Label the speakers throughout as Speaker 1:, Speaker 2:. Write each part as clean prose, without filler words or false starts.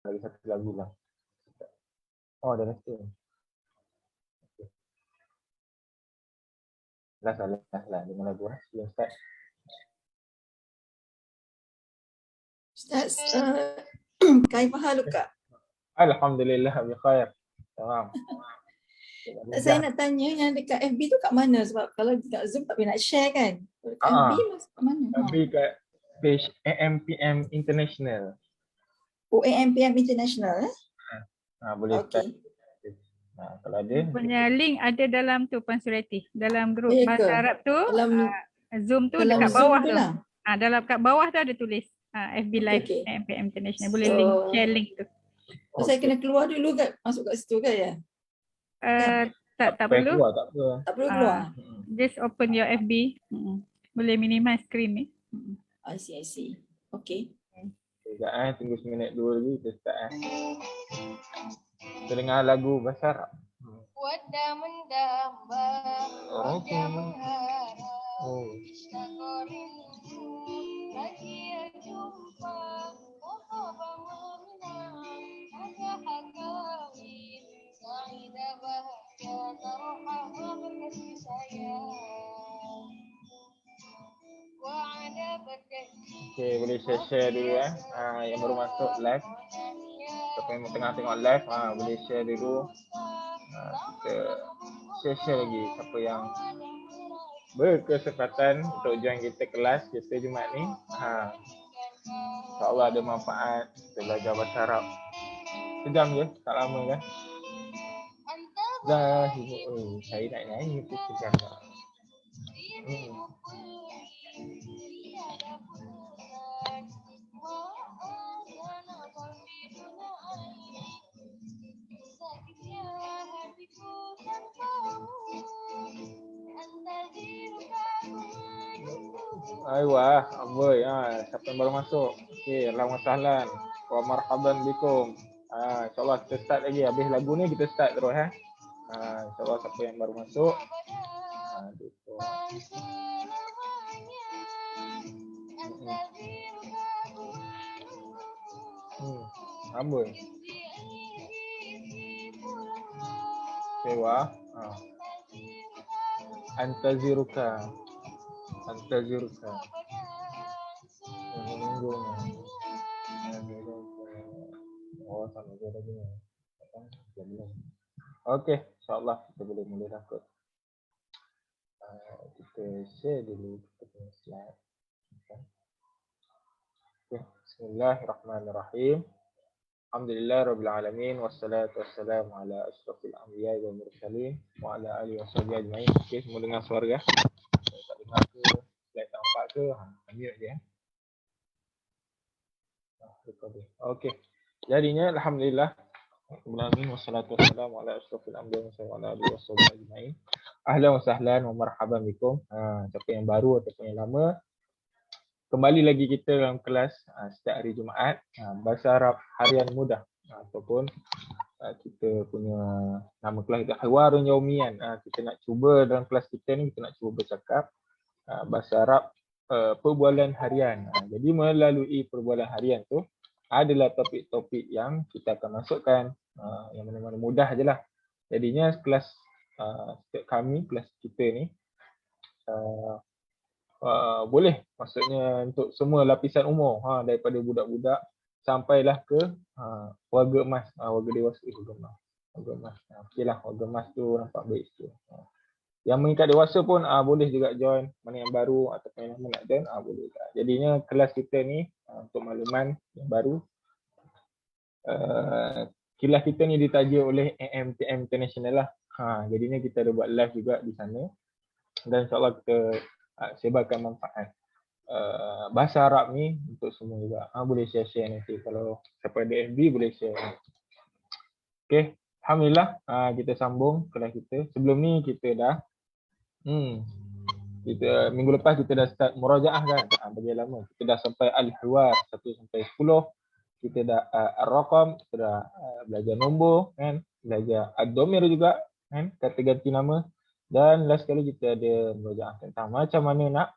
Speaker 1: lagi satu lagu lah. Oh, dah rasa. Okay. Last lah. Dengan lagu lah. Sebelum start.
Speaker 2: Ustaz, kaifa haluka?
Speaker 1: Alhamdulillah, bi khair. Tamam.
Speaker 2: Saya nak tanya yang dekat FB tu kat mana? Sebab kalau dekat Zoom tak boleh nak share kan? Dekat FB kat mana?
Speaker 1: FB kat page AMPM International.
Speaker 2: Oh, AMPM International eh?
Speaker 1: Boleh start. Kalau ada.
Speaker 3: Punya link ada dalam tu Puan Surati. Dalam grup
Speaker 2: Ya
Speaker 3: Bahasa
Speaker 2: ke?
Speaker 3: Arab tu,
Speaker 2: Dalam
Speaker 3: Zoom tu
Speaker 2: dalam
Speaker 3: dekat
Speaker 2: Zoom
Speaker 3: bawah
Speaker 2: tu
Speaker 3: tu.
Speaker 2: lah.
Speaker 3: Dalam kat bawah tu ada tulis FB Live
Speaker 2: Okay.
Speaker 3: AMPM International. Boleh link, share link tu.
Speaker 2: Oh, saya kena keluar dulu kan? Masuk kat situ kan ya?
Speaker 3: Tak perlu.
Speaker 1: Keluar, tak apa.
Speaker 2: Tak perlu keluar?
Speaker 3: Just open your FB. Boleh minimize screen ni.
Speaker 2: I see. Okay.
Speaker 1: Sekejap tunggu seminit dua lagi kita start Kita dengar lagu Bahasa Arab.
Speaker 4: Wadda mendamba, wadda mengharap, lagi jumpa, muhabba meminang, ada hakawin, saida bahagia, taruhah berkasih sayang.
Speaker 1: Okay, boleh share dulu yang baru masuk live. Siapa yang tengah tengok live boleh share dulu. Kita share lagi siapa yang berkesempatan untuk join kita kelas kita Jumaat ni. InsyaAllah ada manfaat kita belajar bahasa Arab. Sejam je, tak lama kan. Saya nak nyanyi tu sejam tak. Aywa, aboy, siapa yang baru masuk? Okey, selamat sahlan. Wa marhaban bikum. InsyaAllah kita start lagi. Habis lagu ni kita start terus InsyaAllah siapa yang baru masuk. Amboi. Sewa. Antaziruka. Menunggu. Oh, sama je lagi ni. Okey, insyaAllah kita boleh mula dah kot. Kita share dulu kita punya slide. Okay. Bismillahirrahmanirrahim. Alhamdulillahirrabbilalamin. Wassalatu wassalamu ala ashrafil anbiya wal mursalin wa ala alihi washabihi ajma'in. Okay, semua dengar suara ya? Tak dengar ke? Slide tak nampak ke? Mute je Okay. Jadinya Alhamdulillah. Wassalatu wassalamu ala ashrafil anbiya wa ala alihi washabihi ajma'in. Ahlan wa sahlan wa marhaban bikum. Siapa yang baru ataupun yang lama, kembali lagi kita dalam kelas setiap hari Jumaat Bahasa Arab Harian Mudah ataupun kita punya nama kelas kita Hiwarun Yaumian. Kita nak cuba dalam kelas kita ni kita nak cuba bercakap Bahasa Arab perbualan harian. Jadi melalui perbualan harian tu adalah topik-topik yang kita akan masukkan yang mana-mana mudah je lah. Jadinya kelas kami, kelas kita ni boleh maksudnya untuk semua lapisan umur daripada budak-budak sampailah ke warga emas, warga dewasa, warga emas. Okeylah, warga emas tu nampak baik tu. Yang mengikat dewasa pun boleh juga join, mana yang baru ataupun yang lama nak join boleh juga. Jadinya kelas kita ni untuk makluman yang baru, kelas kita ni ditaja oleh AMPM International lah. Jadinya kita ada buat live juga di sana dan insyaAllah kita sebarkan manfaat bahasa Arab ni untuk semua juga. Boleh share-share nanti kalau siapa ada FB boleh share. Okay, Alhamdulillah kita sambung kelas kita. Sebelum ni kita dah minggu lepas kita dah start murajaah kan. Bagi lama kita dah sampai Al-Hiwar 1 sampai 10. Kita dah Ar-Raqam, kita dah belajar nombor kan, belajar Ad-Dhamir juga kan, kata ganti nama. Dan last kali kita ada murajaah tentang macam mana nak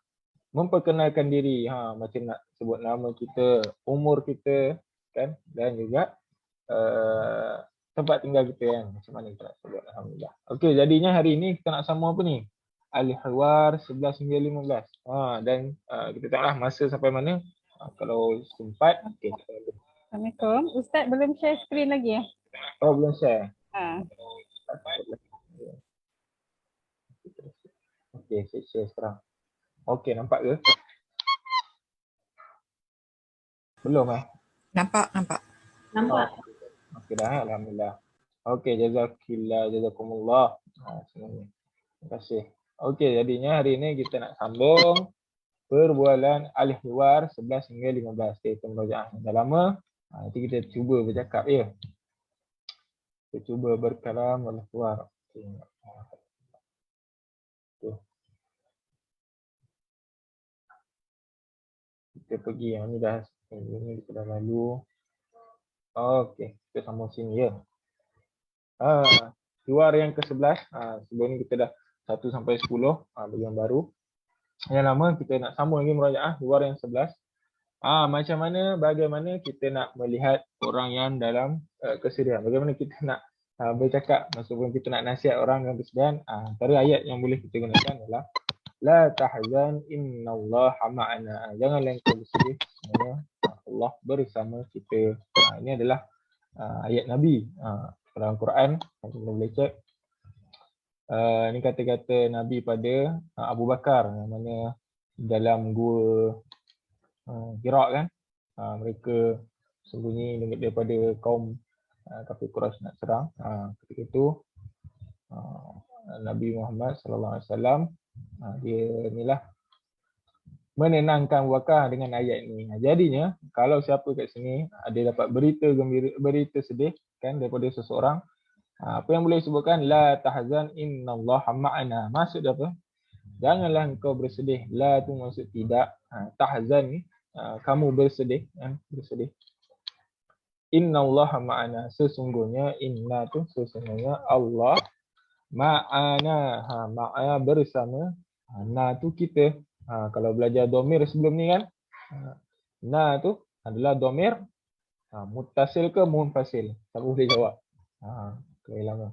Speaker 1: memperkenalkan diri, macam nak sebut nama kita, umur kita kan, dan juga tempat tinggal kita kan. Macam mana kita nak sebut? Alhamdulillah. Okey, jadinya hari ini kita nak sambung apa ni? Al-Hiwar 11 hingga 15. Dan kita tengoklah masa sampai mana. Kalau sempat, okey.
Speaker 3: Assalamualaikum. Ustaz belum share screen lagi ya?
Speaker 1: Oh, belum share. Okey, saya share sekarang. Okey, nampak ke? Belum
Speaker 2: Nampak.
Speaker 1: Okey dah, alhamdulillah. Okey, jazakumullah. Semuanya. Terima kasih. Okey, jadinya hari ini kita nak sambung perbualan Al-Hiwar 11 hingga 15. Kita murojaah yang dah lama. Nanti kita cuba bercakap ya. Kita cuba berkalam Al-Hiwar. Kita pergi yang ni dah. Ini kita dah lalu. Okey, kita sambung sini ya. Hiwar yang ke-11. Sebelum ni kita dah 1 sampai 10 bagian baru. Yang lama kita nak sambung lagi murojaah hiwar yang 11. Bagaimana kita nak melihat orang yang dalam kesedihan. Bagaimana kita nak bercakap maksudnya kita nak nasihat orang dalam kesedihan. Antara ayat yang boleh kita gunakan adalah la tahzan innallaha ma'ana. Janganlah engkau bersedih, sebenarnya Allah bersama kita. Ini adalah ayat Nabi dalam Quran. Kita boleh cek. Ini kata-kata Nabi pada Abu Bakar yang mana dalam gua Hira kan. Mereka sembunyi daripada kaum kafir Quraisy nak serang. Ketika itu Nabi Muhammad sallallahu alaihi wasallam dia inilah menenangkan Abu Bakar dengan ayat ini. Jadinya kalau siapa kat sini ada dapat berita gembira, berita sedih kan daripada seseorang, apa yang boleh sebutkan la tahzan innallaha ma'ana. Maksud apa? Janganlah engkau bersedih. La tu maksud tidak. Tahzan ni kamu bersedih kan, bersedih. Innallaha ma'ana, sesungguhnya inna tu sesungguhnya Allah ma'ana, ma'ana bersama. Na tu kita. Kalau belajar domir sebelum ni kan, na tu adalah domir muttasil ke munfasil? Siapa boleh jawab? Kehilangan.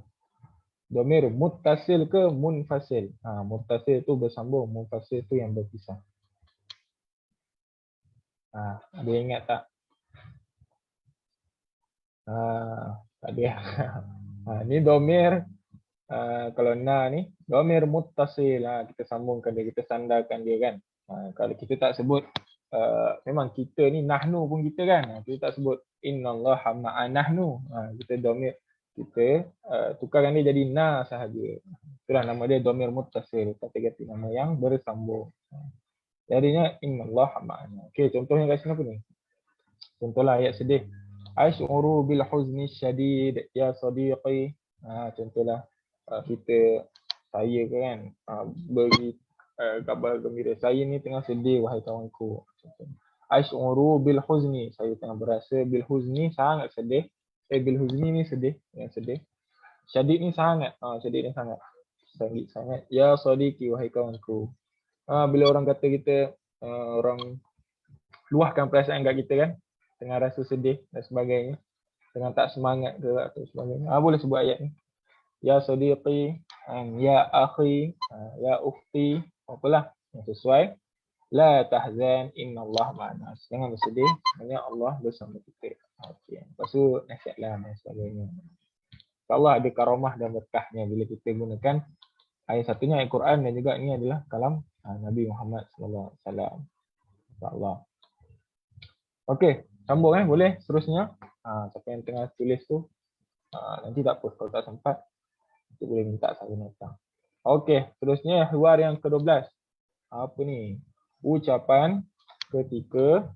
Speaker 1: Domir muttasil ke munfasil? Muttasil tu bersambung, munfasil tu yang berpisah. Ada yang ingat tak? Tak ada. Ni domir. Kalau na ni domir muttasil, kita sambungkan dia, kita sandarkan dia kan. Kalau kita tak sebut memang kita ni nahnu pun kita kan, kita tak sebut innallaha ma'anahnu, kita domir kita tukarkan dia jadi na sahaja. Itulah nama dia domir muttasil, kata-kata nama yang bersambung. Jadinya innallaha ma'ana. Okey, contohnya kat sini apa ni? Contohlah ayat sedih. Asy'uru bil huzni syadid ya sadiqi. Contohlah saya kan bagi kabar gembira, saya ni tengah sedih wahai kawanku. Asy'uru bil huzni, saya tengah berasa bil huzni, sangat sedih. Bil huzni ni sedih, yang sedih. Syadid ni sangat, syadid ni sangat ya sadiqi wahai kawanku. Bila orang kata kita orang luahkan perasaan kat kita kan, tengah rasa sedih dan sebagainya, tengah tak semangat ke atau sebagainya, boleh sebut ayat ni. Ya sadiqi, ya akhi, ya ukhti, apalah yang sesuai. La tahzan innallaha ma'ana. Jangan bersedih, sebenarnya Allah bersama kita. Okey. Lepas tu nasihatlah dan sebagainya. InsyaAllah ada karamah dan berkahnya bila kita gunakan ayat satunya ayat Quran dan juga ini adalah kalam Nabi Muhammad sallallahu alaihi wasallam. InsyaAllah. Okey, sambung boleh seterusnya. Siapa yang tengah tulis tu nanti tak apa kalau tak sempat kita boleh minta saya datang. Okey, seterusnya hiwar yang ke-12. Apa ni? Ucapan ketika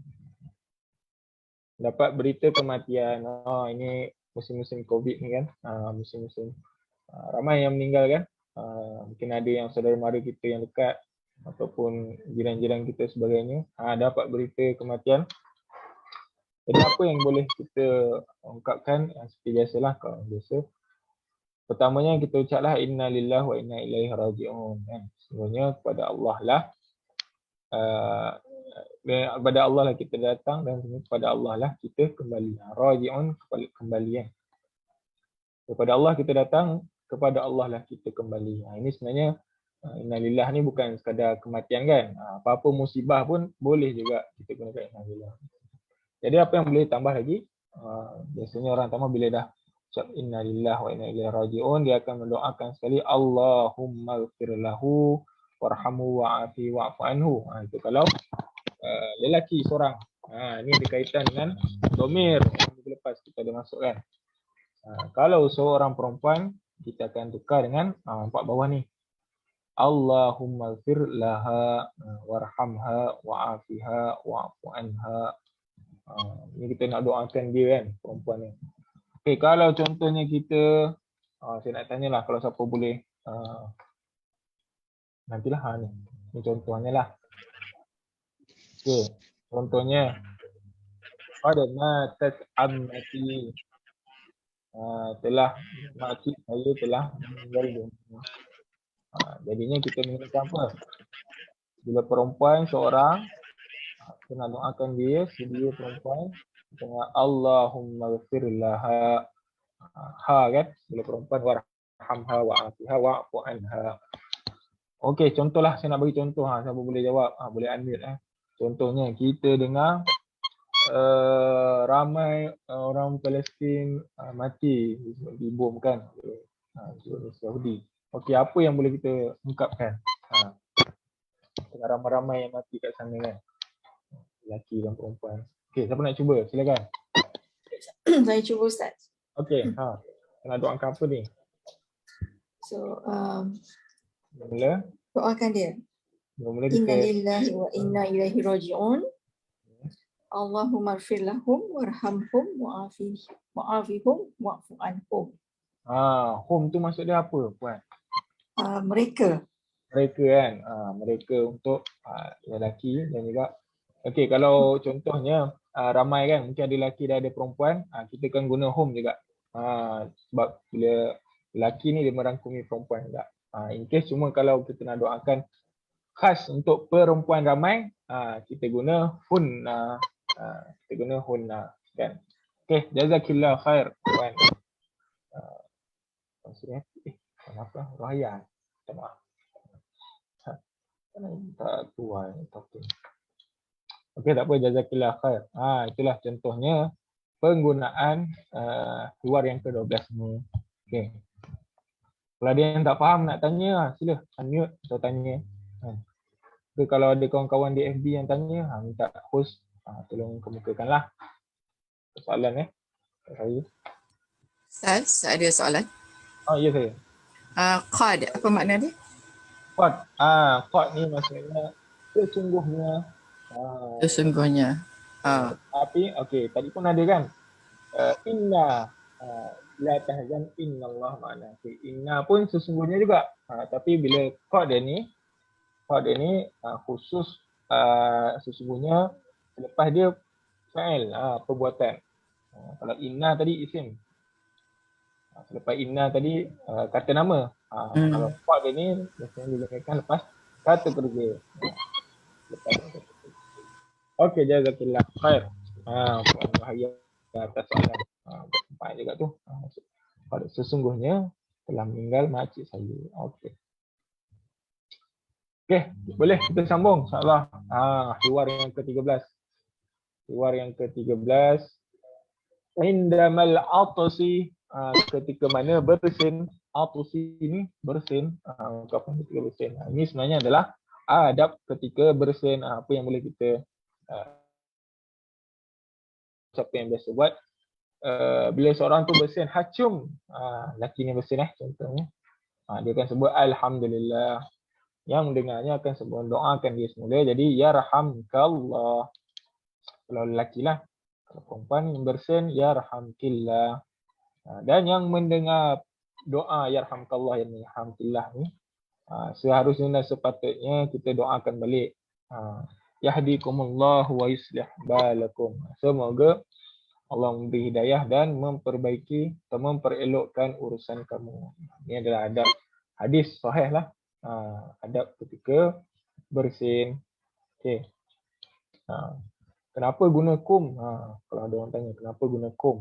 Speaker 1: dapat berita kematian. Ini musim-musim Covid ni kan. Musim-musim ramai yang meninggal kan. Mungkin ada yang saudara mara kita yang dekat ataupun jiran-jiran kita sebagainya dapat berita kematian. Jadi apa yang boleh kita ungkapkan seperti biasalah kalau biasa. Pertamanya kita ucaplah inna lillahi wa inna ilaihi raji'un kan. Sebenarnya kepada Allah lah kepada Allah lah kita datang dan kepada Allah lah kita kembali. Raji'un, kembali. Kepada Allah kita datang, kepada Allah lah kita kembali. Ini sebenarnya innalillah ni bukan sekadar kematian kan. Apa-apa musibah pun boleh juga kita gunakan innalillah. Jadi apa yang boleh tambah lagi? Biasanya orang tambah bila dah ucap innalillah wa inna ilaihi raji'un, dia akan mendoakan sekali Allahumma ighfir lahu warhamhu wa'afi wa'fu anhu. Itu kalau lelaki seorang. Ini berkaitan dengan domir yang minggu lepas kita ada masukkan. Kalau seorang perempuan, kita akan tukar dengan empat bawah ni. Allahumma ighfir laha warhamha wa'afiha wa'fu anha. Ini kita nak doakan dia kan, perempuan ni. Okay, kalau contohnya kita, saya nak tanyalah kalau siapa boleh, nantilah ni. Ini contohnya lah. Okay, contohnya. Pada matat ammati. Telah makcik saya telah meninggal dunia. Jadinya kita menggunakan apa? Bila perempuan seorang, kita nak doakan dia, sedia perempuan dengan Allahumma ighfir laha. Kan? Bila perempuan warhamha wa'afiha wa'fu anha. Okey, contohlah saya nak bagi contoh. Siapa boleh jawab? Boleh unmute. Contohnya kita dengar ramai orang Palestin mati dibom kan di Saudi. Okey, apa yang boleh kita ungkapkan? Ramai-ramai yang mati kat sana kan. Lelaki dan perempuan. Okey, siapa nak cuba? Silakan.
Speaker 2: Saya cuba Ustaz.
Speaker 1: Okey, nak doakan apa ni?
Speaker 2: So,
Speaker 1: Mula
Speaker 2: doakan dia.
Speaker 1: Mula
Speaker 2: Inna
Speaker 1: kita
Speaker 2: lillahi wa inna ilaihi raji'un. Allahumma ighfir lahum warhamhum wa'afihum wa'fu anhum.
Speaker 1: home tu maksud dia apa, puan?
Speaker 2: Mereka.
Speaker 1: Mereka kan, mereka untuk lelaki dan juga okey, kalau contohnya ramai kan, mungkin ada lelaki dan ada perempuan, kita kan guna home juga. Sebab bila lelaki ni dia merangkumi perempuan juga. In case cuma kalau kita nak doakan khas untuk perempuan ramai, kita guna hunna. Kita guna hunna kan. Okey, jazakillah khair puan. Maksudnya kenapa? Raya. Maaf. Tak tua talking. Okey, tak apa, jazakillah khair. Itulah contohnya penggunaan luar yang ke-12 ni. Okey. Kalau ada yang tak faham nak tanya, sila unmute atau tanya. Okay, kalau ada kawan-kawan di FB yang tanya, minta host tolong kemukakanlah soalan saya.
Speaker 2: Ustaz, ada soalan?
Speaker 1: Ya saya.
Speaker 2: Qad, apa makna dia?
Speaker 1: Qad. Qad ni maksudnya sesungguhnya.
Speaker 2: Sesungguhnya.
Speaker 1: Tapi okey, tadi pun ada kan. Inna la tahzan innallah ma'ana. Inna pun sesungguhnya juga. Tapi bila qad ni khusus sesungguhnya selepas dia fa'il, perbuatan. Kalau inna tadi isim. Selepas inna tadi kata nama. Kalau qad ni biasanya digunakan lepas kata kerja. Okey, jazakillah khair. Puan Bahaya atas soalan. Baik juga tu. Sesungguhnya telah meninggal makcik saya. Okey. Okey, boleh kita sambung insya-Allah. Hiwar yang ke-13. Hiwar yang ke-13. Indamal atasi, ketika mana bersin. Atasi ini bersin. Ungkapan ketika bersin. Ini sebenarnya adalah adab ketika bersin. Apa yang boleh kita siapa yang biasa buat. Bila seorang tu bersin hacum, lelaki ni bersin contohnya, dia akan sebut alhamdulillah. Yang mendengarnya akan sebut doakan dia semula, jadi yarhamkallah kalau lelaki lah. Kalau perempuan yang bersin yarhamkillah. Dan yang mendengar doa yarhamkallah yang yarhamkillah ni, seharusnya dan sepatutnya kita doakan balik, yahdikumullah wa yuslih balakum. Semoga Allah memberi hidayah dan memperbaiki atau memperelokkan urusan kamu. Ini adalah adab hadis sahih lah. Adab ketika bersin. Okey. Ha. Kenapa guna kum? Kalau ada orang tanya kenapa guna kum?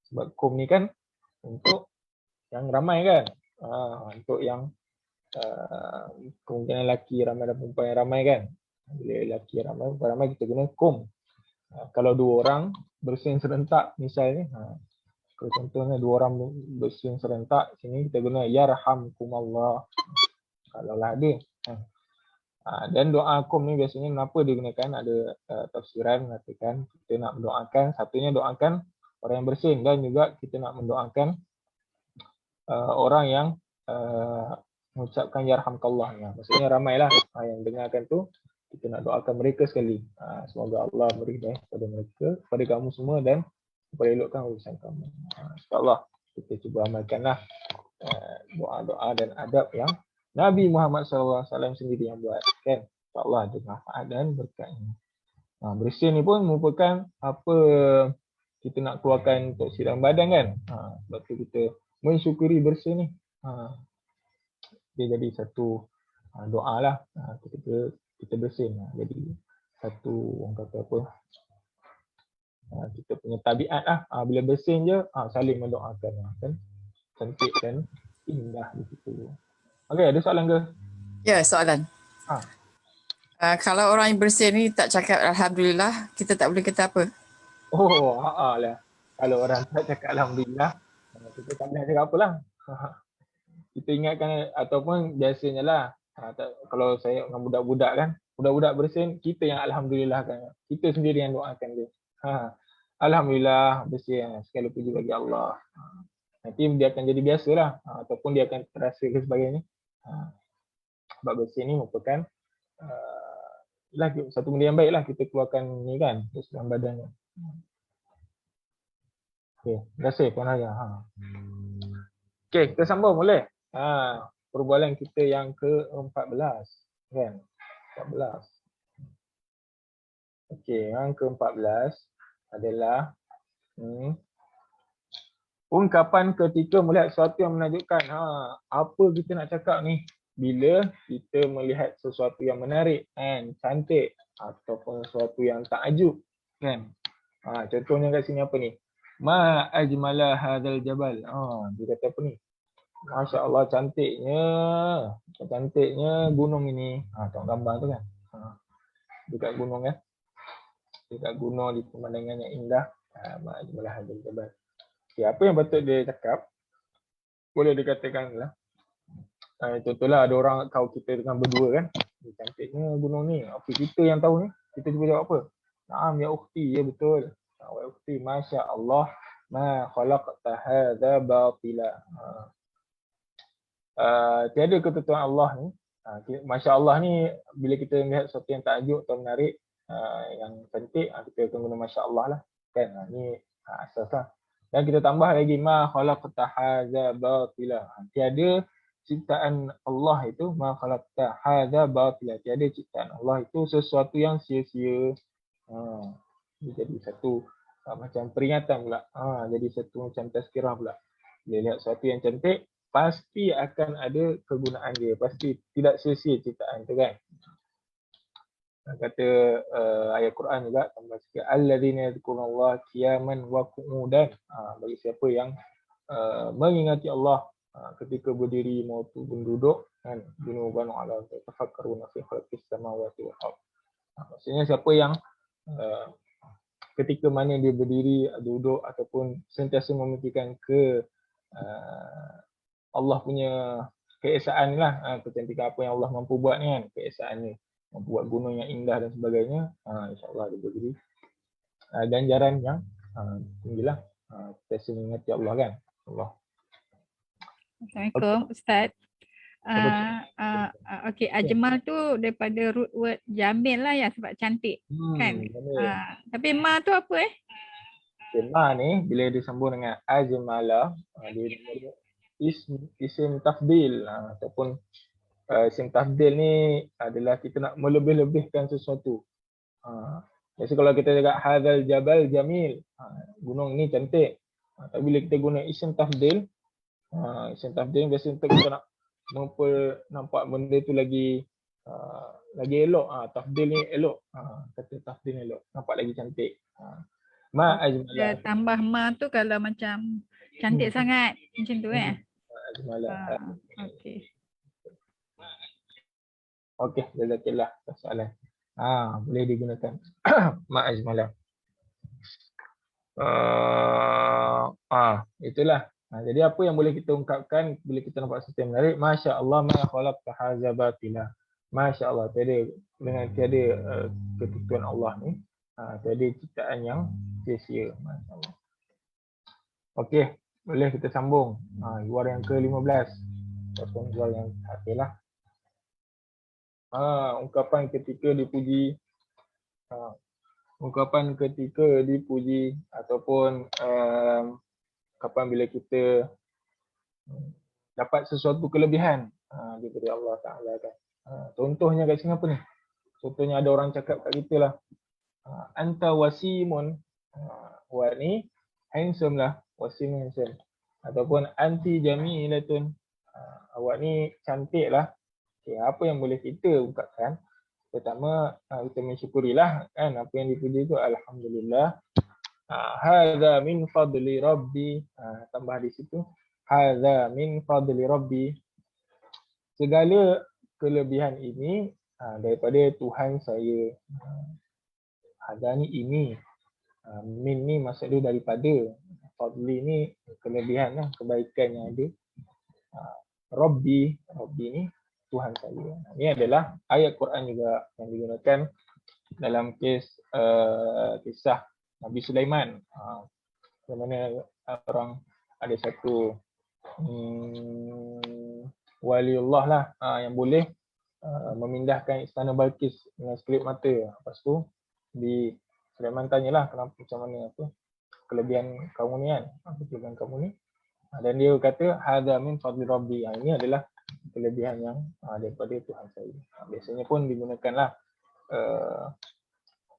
Speaker 1: Sebab kum ni kan untuk yang ramai kan. Untuk yang kemungkinan lelaki ramai dan perempuan yang ramai kan. Bila lelaki ramai, perempuan ramai kita guna kum. Kalau 2 orang bersin serentak misalnya, kalau contohnya 2 orang bersin serentak, sini kita guna yarhamkumullah. Kalau lah ada. Dan doa kum ni biasanya kenapa digunakan, ada tafsiran mengatakan kita nak mendoakan, satunya doakan orang yang bersin dan juga kita nak mendoakan orang yang mengucapkan yarhamkallah. Maksudnya ramailah yang dengarkan tu, kita nak doakan mereka sekali. Semoga Allah beri hidayah kepada mereka, kepada kamu semua dan elokkan urusan kamu. InsyaAllah kita cuba amalkanlah doa-doa dan adab yang Nabi Muhammad SAW sendiri yang buat kan. InsyaAllah ada manfaat dan berkatnya. Bersin ni pun merupakan apa kita nak keluarkan toksik dalam badan kan. Sebab tu kita mensyukuri bersin ni. Dia jadi satu doa lah ketika kita bersin. Jadi satu orang kata apa, kita punya tabiat lah. Bila bersin je saling mendoakan kan. Cantik dan indah di situ. Okey, ada soalan ke?
Speaker 5: Ya, soalan. Kalau orang yang bersin ni tak cakap Alhamdulillah, kita tak boleh kata apa?
Speaker 1: Oh, lah. Kalau orang tak cakap Alhamdulillah, kita tak boleh cakap apa lah. Kita ingatkan, ataupun biasanya lah, kalau saya dengan budak-budak kan, budak-budak bersin, kita yang Alhamdulillah kan. Kita sendiri yang doakan dia. Alhamdulillah bersin, segala puji bagi Allah. Nanti dia akan jadi biasa lah, ataupun dia akan terasa ke sebagainya. Sebab bersin ni merupakan satu benda yang baik lah kita keluarkan ni kan, dalam badannya. Okey, terima kasih Puan Haya. Okey, kita sambung boleh? Perbualan kita yang ke-14 kan? 14. Okey, yang ke-14 adalah ungkapan ketika melihat sesuatu yang menakjubkan. Apa kita nak cakap ni? Bila kita melihat sesuatu yang menarik kan, cantik ataupun sesuatu yang takjub kan. Contohnya kat sini apa ni? Ma ajmala hadzal jabal. Dia kata apa ni? Masya-Allah cantiknya gunung ini. Tengok gambar tu kan. Dekat gunung kan. Dekat gunung di pemandangan yang indah. Ma ajmala hadzal jabal. Okay, apa yang patut dia cakap? Boleh dikatakan lah. Contohlah ada orang kau kita dengan berdua kan. Cantiknya gunung ni. Apa kita yang tahu ni? Kita cuba jawab apa? Naam ya ukhti, ya betul. Ya ukhti, Masya Allah, ma khalaqta hadza batila. Tiada ketentuan Allah ni. Masya Allah ni bila kita melihat sesuatu yang takjub atau menarik, yang cantik, kita akan guna Masya Allah lah. Kan? Ni asas lah. Dan kita tambah lagi ma khalaqta hadza batila. Tiada ciptaan Allah itu ma khalaqta hadza batila. Tiada ciptaan Allah itu sesuatu yang sia-sia. Ini jadi satu macam peringatan pula. Jadi satu macam tazkirah pula. Bila lihat sesuatu yang cantik, pasti akan ada kegunaan dia. Pasti tidak sia-sia ciptaan tu kan. Kata ayat Quran juga tambah sikit, alladzina yadhkurullaha qiyaman wa qu'udan. Bagi siapa yang mengingati Allah ketika berdiri maupun duduk kan, junuban ala tafakkaruna fi khalqis samawati wal ardh. Maksudnya siapa yang ketika mana dia berdiri, duduk ataupun sentiasa memikirkan ke Allah punya keesaan lah, kecantikan apa yang Allah mampu buat ni kan, keesaan ni membuat gunung yang indah dan sebagainya. InsyaAllah dia berdiri ganjaran yang tinggilah. Kita mengingati Allah kan. Allah.
Speaker 3: Assalamualaikum Ustaz. Okey, ajmal tu daripada root word jamil lah ya, sebab cantik kan. Tapi ma tu apa
Speaker 1: Ma ni bila disambung dengan ajmala, dia isim tafdil ataupun isim tafdil ni adalah kita nak melebih-lebihkan sesuatu. Biasa kalau kita cakap hadzal jabal jamil, gunung ni cantik. Tapi bila kita guna isim tafdil, isim tafdil biasa untuk kita nak nampak benda tu lagi lagi elok. Tafdil ni elok. Kata tafdil ni elok. Nampak lagi cantik. Ma ajmala.
Speaker 3: Tambah ma tu kalau macam cantik sangat macam tu
Speaker 1: Ajmala.
Speaker 3: Okey.
Speaker 1: Okey, jazakillah soalan. Boleh digunakan. Ma ajmala. Itulah. Jadi apa yang boleh kita ungkapkan bila kita nampak sesuatu yang menarik, masya-Allah ma khalaqta hadza batila. Masya-Allah, dengan tiada ketentuan Allah ni, tiada ciptaan yang sia-sia, masya-Allah. Okey, boleh kita sambung. Juara yang ke-15. Juara yang terakhirlah. Ungkapan ketika dipuji. Ungkapan ketika dipuji ataupun kapan bila kita dapat sesuatu kelebihan daripada Allah Ta'ala kan. Contohnya kat sini apa ni? Contohnya ada orang cakap kat kita lah, anta wasimun, wa ni handsome lah, wasim handsome. Ataupun anti jamilatun, awak ni cantik lah. Okay, apa yang boleh kita ungkapkan? Pertama, kita mensyukurilah kan apa yang dipuji itu, alhamdulillah. Hadza min fadli rabbi, tambah di situ, hadza min fadli rabbi, segala kelebihan ini daripada Tuhan saya. Hadza ni ini, min ni maksud dia daripada, fadli ni kelebihan lah, kebaikan yang ada. Rabbi, Rabbi ni Tuhan saya. Ini adalah ayat Quran juga yang digunakan dalam kisah Nabi Sulaiman, di mana orang ada satu waliullah lah yang boleh memindahkan istana Balqis dengan sekelip mata. Lepas tu Sulaiman tanyalah kenapa, macam mana kelebihan kamu ni kan, apa kelebihan kamu ni, dan dia kata hadza min fadli rabbi, ini adalah kelebihan yang daripada Tuhan saya. Biasanya pun digunakanlah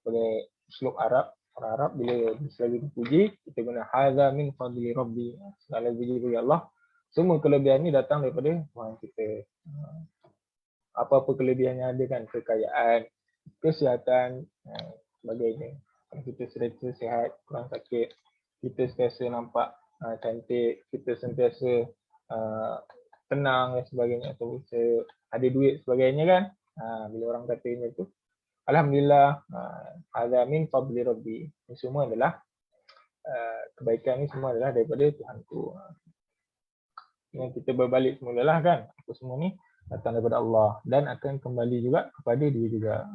Speaker 1: oleh uslub Arab. Orang Arab bila selagi dipuji, kita guna hadza min fadli rabbi, segala puji bagi Allah, semua kelebihan ni datang daripada Tuhan kita. Apa-apa kelebihan yang ada kan, kekayaan, kesihatan, sebagainya. Kalau kita sentiasa sihat, kurang sakit, kita sentiasa nampak cantik, kita sentiasa tenang dan sebagainya, atau ada duit sebagainya kan. Bila orang kata ini tu, alhamdulillah, hadza min fadli rabbi. Ini semua adalah kebaikan, ni semua adalah daripada Tuhanku. Yang kita berbalik semulalah kan, apa semua ni datang daripada Allah dan akan kembali juga kepada dia juga.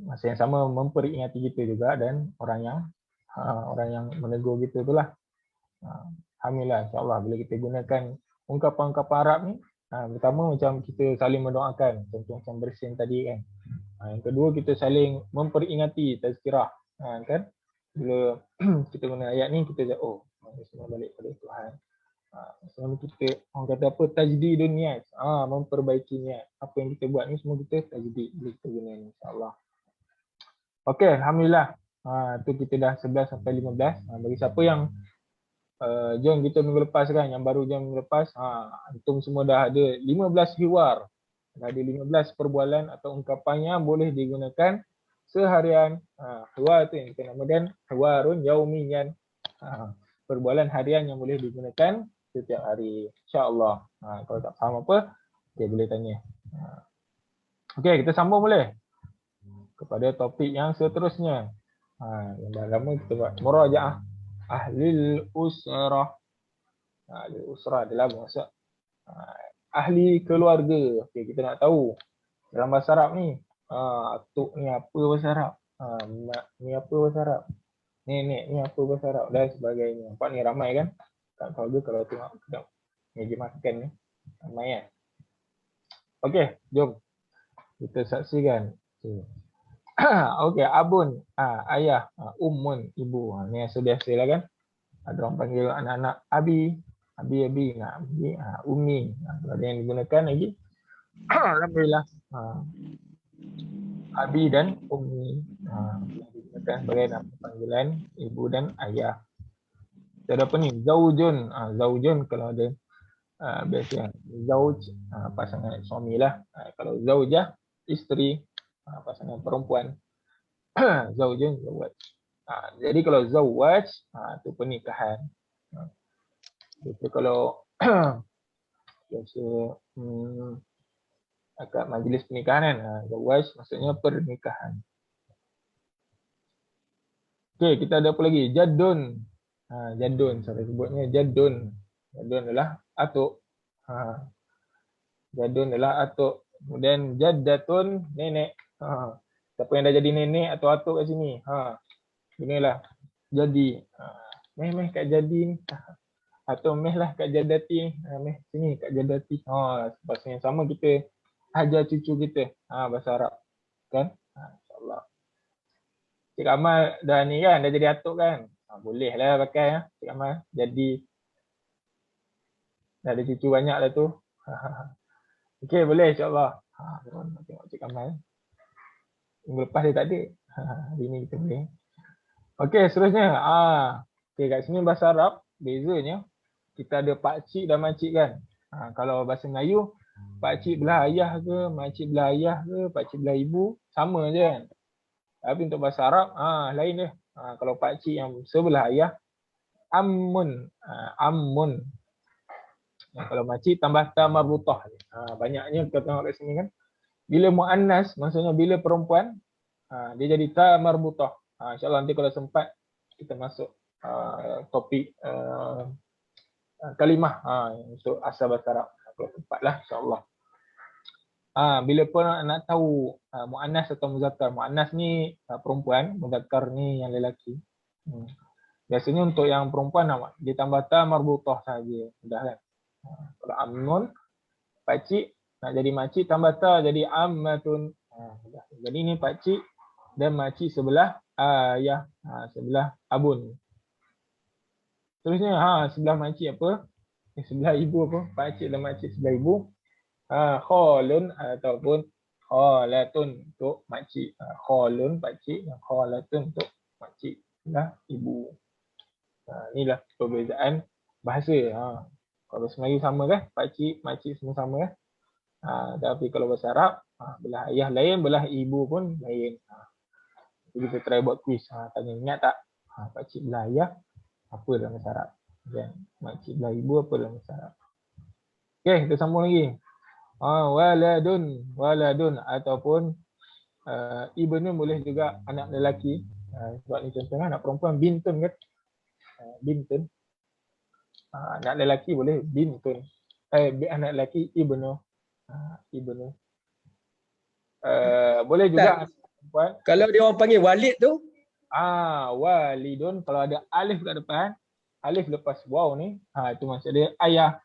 Speaker 1: Masa yang sama memperingati kita juga dan orang yang menegur kita itulah. Alhamdulillah, insya-Allah bila kita gunakan ungkapan-ungkapan Arab ni, pertama macam kita saling mendoakan, contoh macam bersin tadi kan. Yang kedua kita saling memperingati, tazkirah, kan. Bila kita guna ayat ni kita semua balik pada Tuhan. Semua kita orang kata apa, tajdidun niat, memperbaiki niat. Apa yang kita buat ni semua kita tajdid bila kita guna ni, insya-Allah. Okey, alhamdulillah. Tu kita dah 11 sampai 15. Bagi siapa yang join kita minggu lepas kan, yang baru join minggu lepas, antum semua dah ada 15 hiwar. Dah ada 15 perbualan atau ungkapan yang boleh digunakan seharian. Hiwar tu yang kita namakan hiwarun yaumiyan. Perbualan harian yang boleh digunakan setiap hari, insya-Allah. Kalau tak faham apa, okay, boleh tanya. Okey, kita sambung boleh kepada topik yang seterusnya. Yang dah lama kita buat murajaah ahlil usrah. Ahlil usrah adalah maksud ahli keluarga. Okey, kita nak tahu dalam bahasa Arab ni, atuk ni apa bahasa Arab, mak ni apa bahasa Arab, nenek ni apa bahasa Arab dan sebagainya. Nampak ni ramai kan kat keluarga kalau tengok kedap meja makan ni, ramai kan. Okey, jom kita saksikan. Okey, abun, ayah, ummun, ibu. Ni biasa-biasalah kan. Ada orang panggil anak-anak abi, umi. Ada yang digunakan lagi. Alhamdulillah. Abi dan umi. Digunakan sebagai nama panggilan ibu dan ayah. Kita ada apa ni? Zaujun. Zaujun kalau ada Biasanya zauj, pasangan suami lah. Kalau zaujah, isteri, pasangan perempuan. Zaujun, zawaj. Jadi kalau zawaj, itu pernikahan. Jadi kalau biasa akad majlis pernikahan kan, zawaj maksudnya pernikahan. Okey, kita ada apa lagi? Jaddun. Jaddun, saya sebutnya jaddun. Jaddun adalah atuk. Jaddun adalah atuk. Kemudian jaddatun, nenek. Siapa yang dah jadi nenek atau atuk kat sini? Inilah jadi. Meh kat jadi ni. Atau meh lah kat jadati. Meh sini kat jadati. Bahasa yang sama kita ajar cucu kita. Bahasa Arab. Kan? InsyaAllah. Cik Amal dah ni kan, dah jadi atuk kan? Boleh lah pakai Cik Amal. Jadi dah ada cucu banyak dah tu. Okey, boleh insyaAllah. Tengok Cik Amal. Minggu lepas dia tak ada. Hari ni kita boleh. Okey, seterusnya. Okey, kat sini bahasa Arab, bezanya kita ada pakcik dan makcik kan. Kalau bahasa Melayu, pakcik belah ayah ke, makcik belah ayah ke, pakcik belah ibu, sama je kan. Tapi untuk bahasa Arab, lain dia. Kalau pakcik yang sebelah ayah, ammun. Ammun. Kalau makcik tambah ta marbutah. Banyaknya kita tengok kat sini kan. Bila muannas, maksudnya bila perempuan, dia jadi ta marbutah. InsyaAllah nanti kalau sempat kita masuk topik kalimah untuk asal bahasa Arab. Kalau sempat lah insyaAllah. Bila pun nak tahu muannas atau muzakkar. Muannas ni perempuan, muzakkar ni yang lelaki. Biasanya untuk yang perempuan dia tambah ta marbutah saja. Sudah kan? Kalau amnun, pakcik, nak jadi makcik, tambah ta jadi ammatun. Jadi ni pakcik dan makcik sebelah ayah, sebelah abun. Terusnya, sebelah makcik apa? Sebelah ibu apa? Pakcik dan makcik sebelah ibu. Khalun ataupun khalatun untuk makcik. Khalun pakcik, khalatun untuk makcik sebelah ibu. Inilah perbezaan bahasa. Kalau bahasa Melayu sama kan? Pakcik, makcik semua sama kan? Tapi kalau bahasa Arab, belah ayah lain, belah ibu pun lain. Jadi kita try buat quiz. Tanya ingat tak? Pakcik belah ayah, apa dalam bahasa Arab? Dan makcik belah ibu, apa dalam bahasa Arab? Okey, kita sambung lagi. Waladun ataupun ibnu boleh juga anak lelaki. Sebab ni contohnya anak perempuan bintun kan? Bintun. Anak lelaki boleh bintun. Anak lelaki ibnu. Ibnu. Boleh juga anak perempuan.
Speaker 6: Kalau dia orang panggil walid tu?
Speaker 1: Walidun. Kalau ada alif kat depan, alif lepas waw ni, itu maksud dia ayah.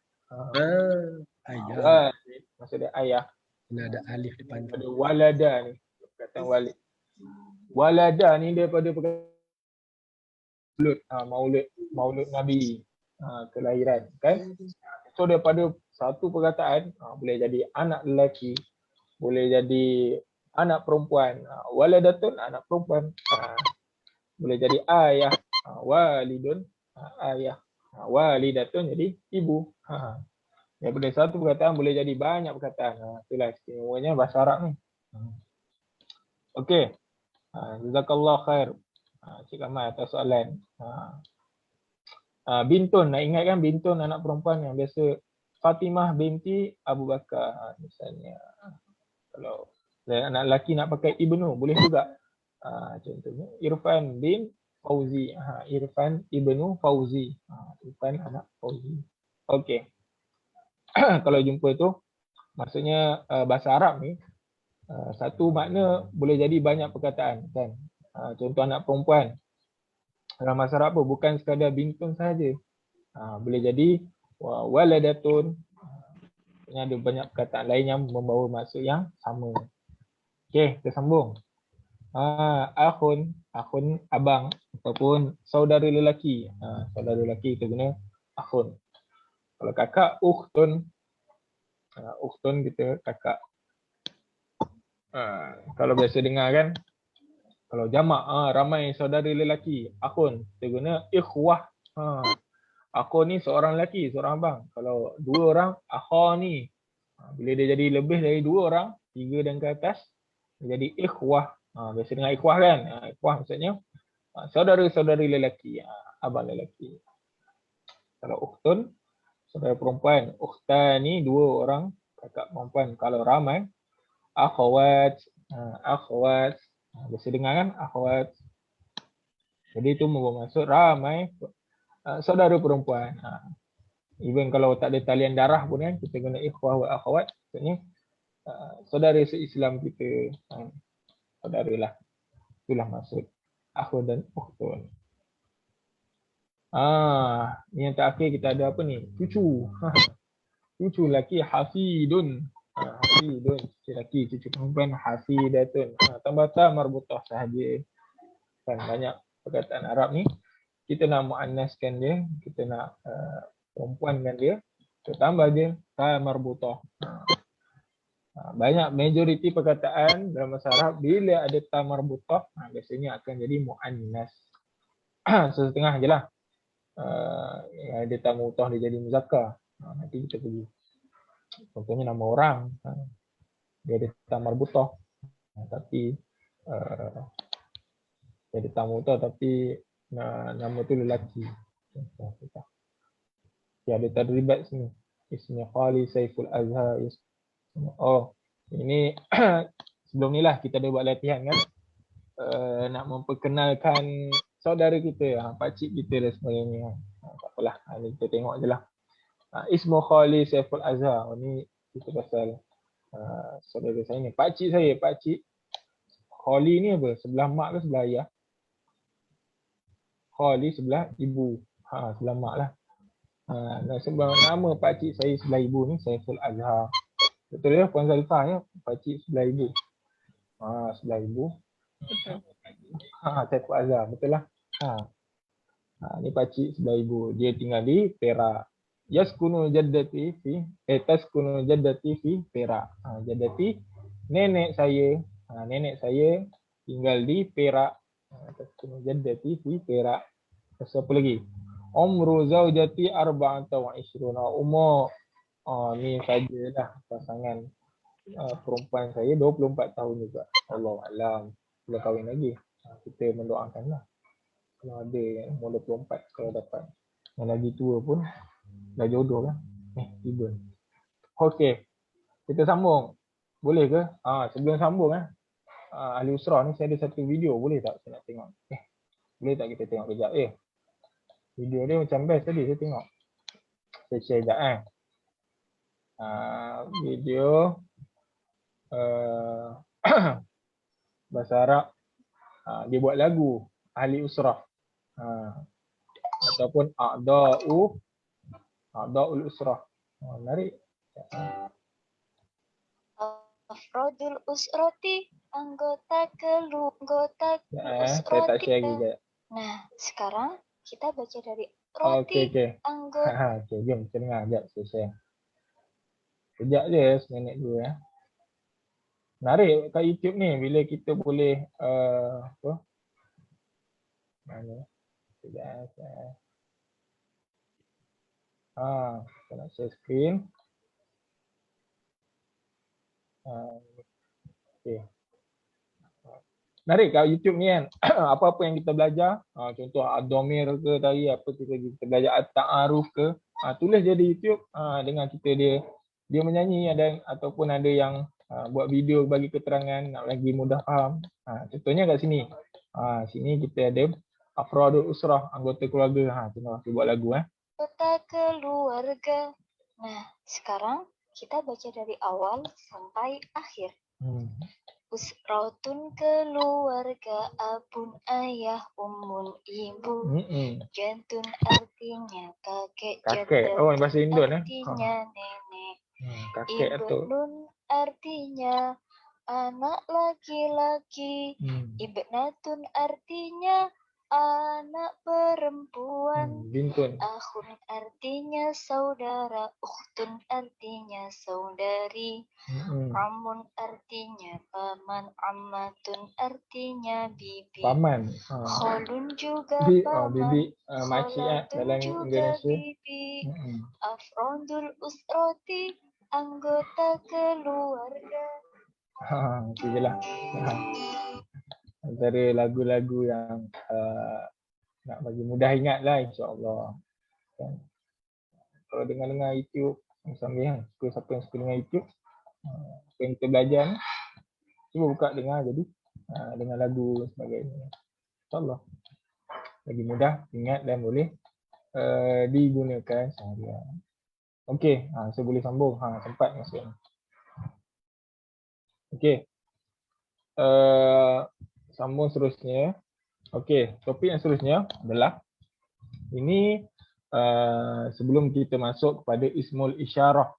Speaker 6: Ayah.
Speaker 1: Maksud dia ayah.
Speaker 6: Kena ada alif depan.
Speaker 1: Ada walada ni. Perkataan walid. Walada ni daripada maulud Nabi. Kelahiran kan. So daripada satu perkataan boleh jadi anak lelaki, boleh jadi anak perempuan. Waladatun anak perempuan. Boleh jadi ayah. Walidun ayah. Walidatun jadi ibu. Daripada satu perkataan boleh jadi banyak perkataan. Itulah istimewanya bahasa Arab ni. Okey. Jazakallah khair. Cik Amal atas soalan. Bintun, nak ingat kan bintun anak perempuan yang biasa Fatimah binti Abu Bakar misalnya. Kalau anak lelaki nak pakai ibnu boleh juga. Contohnya Irfan bin Fauzi. Irfan ibnu Fauzi. Irfan anak Fauzi. Okey. Kalau jumpa tu maksudnya bahasa Arab ni satu makna boleh jadi banyak perkataan kan. Contoh anak perempuan. Dalam bahasa Arab pun bukan sekadar bintun saja. Boleh jadi waladatun. Ada banyak perkataan lain yang membawa maksud yang sama. Okey, kita sambung. Akhun abang ataupun saudara lelaki. Saudara lelaki kita guna akhun. Kalau kakak ukhtun. Ukhtun kita kakak. Kalau biasa dengar kan, kalau jamak ramai saudara lelaki, akhun, kita guna ikhwah. Akho ni seorang lelaki, seorang abang. Kalau dua orang, akho ni. Bila dia jadi lebih dari dua orang, 3 dan ke atas, dia jadi ikhwah. Biasa dengan ikhwah kan? Ikhwah maksudnya saudara-saudari lelaki, abang lelaki. Kalau ukhtun, saudara perempuan. Ukhtani, 2 orang kakak perempuan. Kalau ramai, akhwat, akhwat. Biasa dengar kan? Akhwat. Jadi itu bermaksud ramai saudara perempuan. Even kalau tak ada talian darah pun kan, kita guna ikhwah wa akhwat. Maksudnya saudara se-Islam kita. Saudara lah. Itulah maksud akhwat dan ukhtun. Ni yang terakhir kita ada apa ni? Cucu. Cucu lelaki hafidun. Hafidun. Cucu lelaki, cucu perempuan hafidatun. Tambah-tambah marbutah sahaja. Kan banyak perkataan Arab ni. Kita nak muannaskan dia, kita nak perempuankan dia, kita tambah dia ta marbutah. Banyak majoriti perkataan dalam bahasa Arab bila ada ta marbutah, biasanya akan jadi muannas. Setengah je lah. Ada ta marbutah dia jadi muzakkar. Nanti kita pergi. Contohnya nama orang, dia ada ta marbutah, tapi dia ada ta marbutah tapi nama tu lelaki. Ya, ada tadribat sini. Ismi Khali Saiful Azhar. Oh, ini sebelum ni lah kita ada buat latihan kan. Nak memperkenalkan saudara kita, pakcik kita dan sebagainya. Tak apalah, ni kita tengok je lah. Ismu Khali Saiful Azhar. Ni kita pasal saudara saya ni. Pakcik saya, pakcik. Khali ni apa? Sebelah mak ke sebelah ayah? Khali sebelah ibu. Sebelah mak lah. Sebab nama pakcik saya sebelah ibu ni Saiful Azhar. Betul ya Puan Zalifah ya? Pakcik sebelah ibu. Sebelah ibu.
Speaker 3: Betul.
Speaker 1: Saiful Azhar, betul lah. Ni pakcik sebelah ibu. Dia tinggal di Perak. Yaskunu jaddati fi taskunu jaddati fi Perak. Jaddati nenek saya. Nenek saya tinggal di Perak. Taskunu jaddati fi Perak. Terus apa lagi? Umru zaujati arba'ata wa ishruna. Umur ni sajalah pasangan perempuan saya 24 tahun juga. Allahuakbar. Belum kahwin lagi. Kita mendoakanlah. Kalau ada yang umur 24 kalau dapat. Yang lagi tua pun dah jodoh lah. Tiba. Okey. Kita sambung. Boleh ke? Sebelum sambung ahli usrah ni saya ada satu video. Boleh tak saya nak tengok? Boleh tak kita tengok kejap? Video dia macam best tadi saya tengok. Saya share sekejap video bahasa Arab. Dia buat lagu ahli usrah. Ataupun a'da'ul usrah. Menarik.
Speaker 4: Afrodul usrati, anggota usrah
Speaker 1: saya tak share lagi
Speaker 4: kita.
Speaker 1: sekejap.
Speaker 4: Nah, sekarang kita baca dari roti
Speaker 1: Okey.
Speaker 4: anggota.
Speaker 1: Okey, jom kita dengar sekejap saya share. Sekejap je, seminit dua ya. Menarik kat YouTube ni bila kita boleh apa? Mana? Sekejap. Kita nak share screen. Okey. Menarik kat YouTube ni kan. Apa-apa yang kita belajar, contoh ad-dhamir ke tadi, apa kita belajar at-ta'aruf ke, tulis je di YouTube dengan kita dia menyanyi ataupun ada yang buat video bagi keterangan nak lagi mudah faham. Contohnya kat sini. Sini kita ada afrodul usrah, anggota keluarga. Tengok kita buat lagu
Speaker 4: Anggota keluarga. Nah, sekarang kita baca dari awal sampai akhir. Usratun keluarga, abun ayah, umun ibu. Jantun artinya kakek.
Speaker 1: Oh, bahasa Indon
Speaker 4: artinya nenek.
Speaker 1: Kakek tu.
Speaker 4: Ibnun artinya anak laki-laki. Ibnatun artinya anak perempuan.
Speaker 1: Bintun.
Speaker 4: Akhun artinya saudara, ukhtun artinya saudari, amun artinya paman, ammatun artinya bibi,
Speaker 1: Paman.
Speaker 4: kholun juga paman,
Speaker 1: Bibi makcik dalam
Speaker 4: juga
Speaker 1: Indonesia.
Speaker 4: bibi, afrodul usroti, anggota keluarga.
Speaker 1: Itu je lah. Antara lagu-lagu yang nak bagi mudah ingat lah, insyaAllah. Kan? Kalau dengar-dengar YouTube, sambil siapa yang suka dengar YouTube, apa yang kita belajar ni, cuba buka dengar, jadi dengar lagu dan sebagainya. InsyaAllah. Lagi mudah ingat dan boleh digunakan seharian. Okey, saya boleh sambung. Sempat masuk ni. Okey. Sambung seterusnya. Okey, topik yang seterusnya adalah ini sebelum kita masuk kepada ismul isyarah.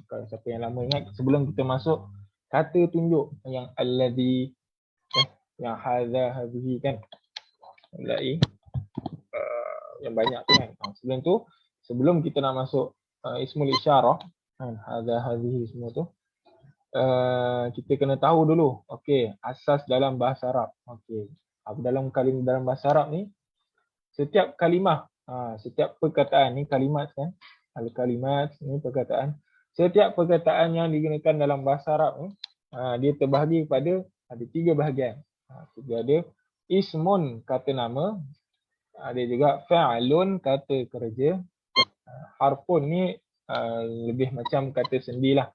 Speaker 1: Kalau siapa yang lama ingat, sebelum kita masuk kata tunjuk yang alladhi, yang hadha, hadhihi kan. Mulai yang banyak tu kan. Sebelum tu, sebelum kita nak masuk ismul isyarah, hadha, hadhihi semua tu, kita kena tahu dulu, okey, asas dalam bahasa Arab. Okey, dalam bahasa Arab ni, setiap kalimah, setiap perkataan ni kalimat kan, al-kalimat ni perkataan. Setiap perkataan yang digunakan dalam bahasa Arab ni, dia terbahagi kepada ada 3 bahagian. Dia ada ismun, kata nama, ada juga fa'alun, kata kerja, harfun ni lebih macam kata sendilah.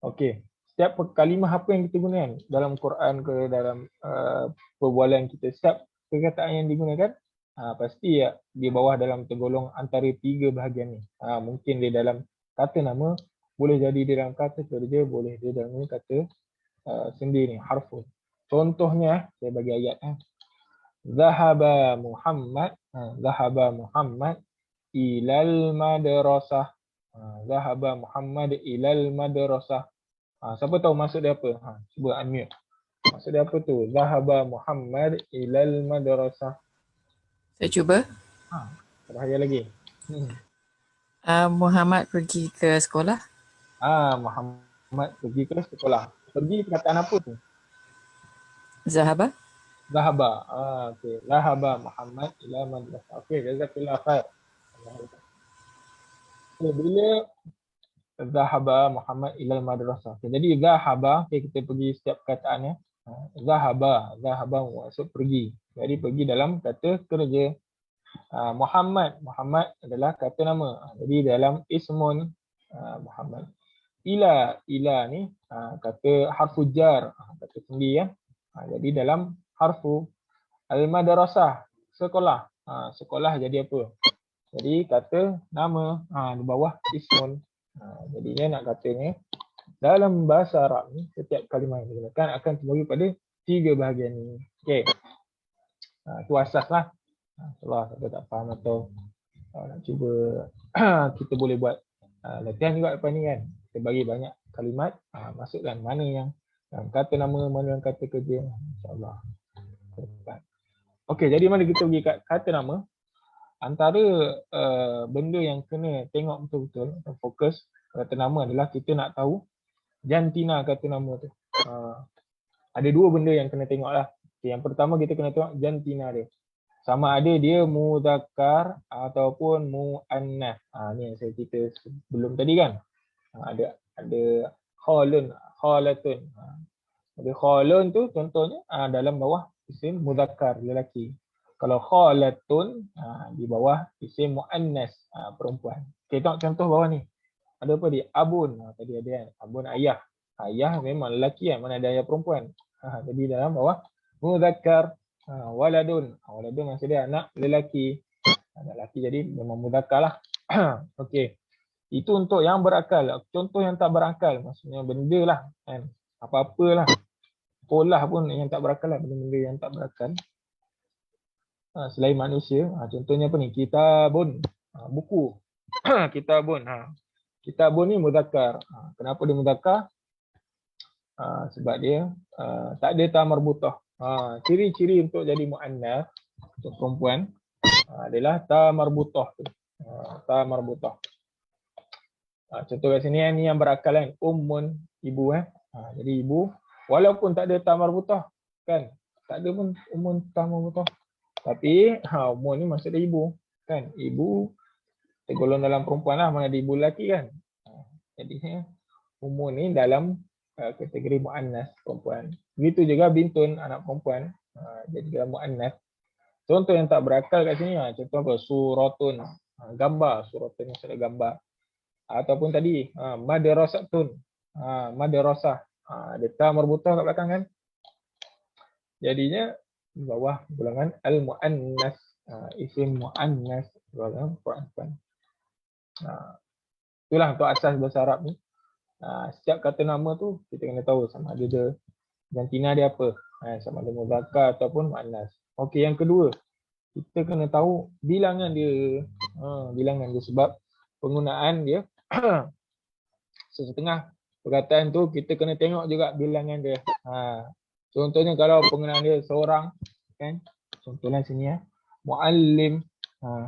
Speaker 1: Okey, setiap kalimah apa yang kita gunakan dalam Quran ke dalam perbualan kita, setiap perkataan yang digunakan pasti di bawah dalam tergolong antara 3 bahagian ni. Mungkin dia dalam kata nama, boleh jadi dia dalam kata kerja, boleh dia dalam kata sendiri, harfun. Contohnya, saya bagi ayat. Zahaba Muhammad ilal madrasah. Zahaba Muhammad ilal madrasah. Siapa tahu maksud dia apa? Cuba unmute. Maksud dia apa tu? Zahaba Muhammad ilal madrasah.
Speaker 5: Saya cuba.
Speaker 1: Bahaya lagi.
Speaker 5: Muhammad pergi ke sekolah.
Speaker 1: Muhammad pergi ke sekolah. Pergi perkataan apa tu?
Speaker 5: Zahaba.
Speaker 1: Zahaba. Okey. Zahaba Muhammad ila madrasah. Okey, jazakallah khair. Bila Zahaba Muhammad ilal madrasah. Jadi zahaba, kita pergi setiap perkataannya. Zahaba maksud pergi. Jadi pergi dalam kata kerja. Muhammad adalah kata nama. Jadi dalam ismun Muhammad. Ila ni kata harfu jar, kata sendi ya. Jadi dalam harfu al-madrasah, sekolah. Sekolah jadi apa? Jadi kata nama di bawah ismun. Jadinya nak katanya dalam bahasa Arab ni setiap kalimah yang digunakan akan terbagi pada 3 bahagian ni. Okey. Itu asas lah. Kalau siapa tak faham atau nak cuba kita boleh buat latihan juga lepas ni kan. Kita bagi banyak kalimat, masukkan mana yang kata nama, mana yang kata kerja, insya-Allah. Okey, jadi mari kita pergi kat kata nama. Antara benda yang kena tengok betul-betul, fokus kata nama adalah kita nak tahu jantina kata nama tu. Ada 2 benda yang kena tengok lah. Yang pertama kita kena tengok jantina dia. Sama ada dia mudzakkar ataupun muannas. Ni yang saya cerita sebelum tadi kan. Ada khalun, khalatun. Jadi khalun tu contohnya dalam bawah isim mudzakkar lelaki. Kalau khalatun di bawah isim muannas perempuan. Kita tengok contoh bawah ni. Ada apa dia? Abun. Tadi ada kan. Abun ayah. Ayah memang lelaki kan, mana ada ayah perempuan. Jadi dalam bawah mudzakkar. Waladun. Waladun maksud dia anak lelaki. Anak lelaki jadi memang mudzakkar lah. Okey. Itu untuk yang berakal. Contoh yang tak berakal maksudnya benda lah kan. Apa-apalah. Polah pun yang tak berakal lah, benda-benda yang tak berakal. Selain manusia, contohnya apa ni? Kitabun, buku. Kitabun. Kitabun ni mudzakkar. Kenapa dia mudzakkar? Sebab dia tak ada ta marbutah. Ciri-ciri untuk jadi muannas untuk perempuan adalah ta marbutah tu. Ta marbutah. Contoh kat sini ni yang berakal kan, ummun, ibu jadi ibu walaupun tak ada ta marbutah kan, tak ada pun ummun ta marbutah. Tapi ummun ni maksud dia ibu kan, ibu tergolong dalam perempuan lah, mana ada ibu lelaki kan. Jadi ummun ni dalam kategori muannas perempuan. Begitu juga bintun, anak perempuan, jadi dalam muannas. Contoh yang tak berakal kat sini, contoh apa? Suratun, gambar, suratun yang ada gambar. Ataupun tadi madrasatun, madrasah, ada ta marbutah kat belakang kan. Jadinya di bawah golongan al-muannas, isim muannas, golongan perempuan. Itulah untuk asas bahasa Arab ni. Setiap kata nama tu kita kena tahu sama ada dia jantina dia apa, sama ada muzakkar ataupun muannas. Okey, yang kedua, kita kena tahu bilangan dia. Bilangan dia sebab penggunaan dia sesetengah perkataan tu kita kena tengok juga bilangan dia. Contohnya kalau penggunaan dia seorang kan, contohnya sini muallim.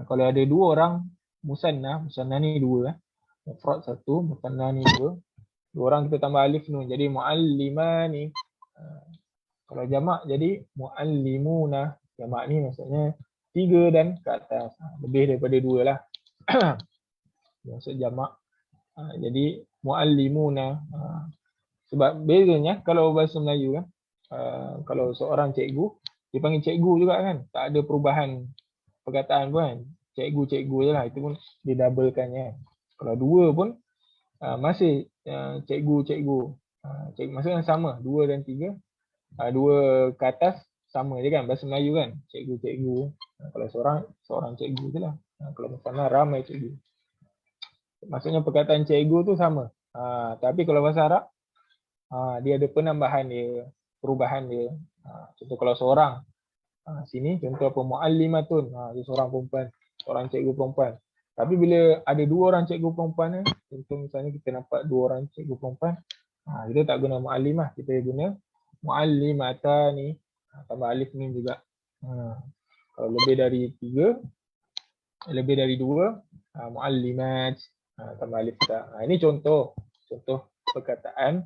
Speaker 1: Kalau ada dua orang musanna ni dua, mufrad satu, musanna ni dua orang kita tambah alif nun jadi muallimani. Kalau jamak jadi muallimuna. Jamak ni maksudnya 3 dan ke atas, lebih daripada 2 lah. Maksud jamak. Jadi muallimuna. Sebab bezanya kalau bahasa Melayu kan, kalau seorang cikgu dipanggil cikgu juga kan, tak ada perubahan perkataan pun kan, cikgu-cikgu je lah, itu pun didoublekannya. Kalau 2 pun masih cikgu-cikgu. Maksudnya sama, 2 dan 3, 2 ke atas sama je kan, bahasa Melayu kan, cikgu-cikgu. Kalau seorang cikgu je lah. Kalau misalnya ramai cikgu, maksudnya perkataan cikgu tu sama. Tapi kalau bahasa Arab, dia ada penambahan dia, perubahan dia. Contoh kalau seorang, sini contoh apa, muallimatun, dia seorang perempuan, seorang cikgu perempuan. Tapi bila ada 2 orang cikgu perempuan, contoh misalnya kita nampak 2 orang cikgu perempuan, kita tak guna muallimah, kita guna muallimatani, tambah alif ni juga. Kalau lebih dari 3, lebih dari 2, muallimat, tambah alif tak. Ini contoh perkataan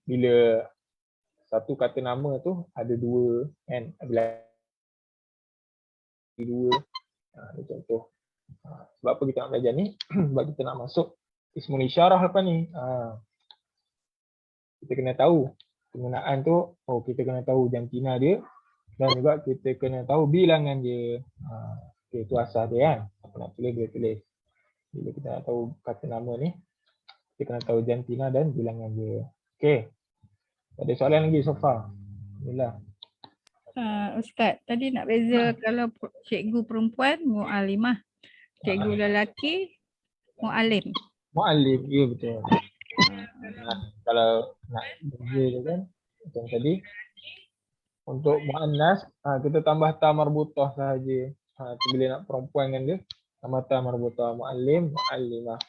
Speaker 1: bila satu kata nama tu ada 2 kan, bila 2. Ini contoh. Sebab apa kita nak belajar ni? Sebab kita nak masuk ismul isyarah lepas ni. Kita kena tahu penggunaan tu, kita kena tahu jantina dia dan juga kita kena tahu bilangan dia. Okay, itu asal dia kan. Apa nak tulis dia tulis. Bila kita nak tahu kata nama ni, kita kena tahu jantina dan bilangan dia. Okey. Ada soalan lagi so far? Alhamdulillah.
Speaker 3: Ustaz, tadi nak beza kalau cikgu perempuan muallimah, cikgu lelaki muallim.
Speaker 1: Muallim, ya betul. Kalau nak beza tu kan, macam tadi, untuk muannas kita tambah ta marbutah sahaja. Bila nak perempuan kan dia, tambah ta marbutah, muallim, muallimah.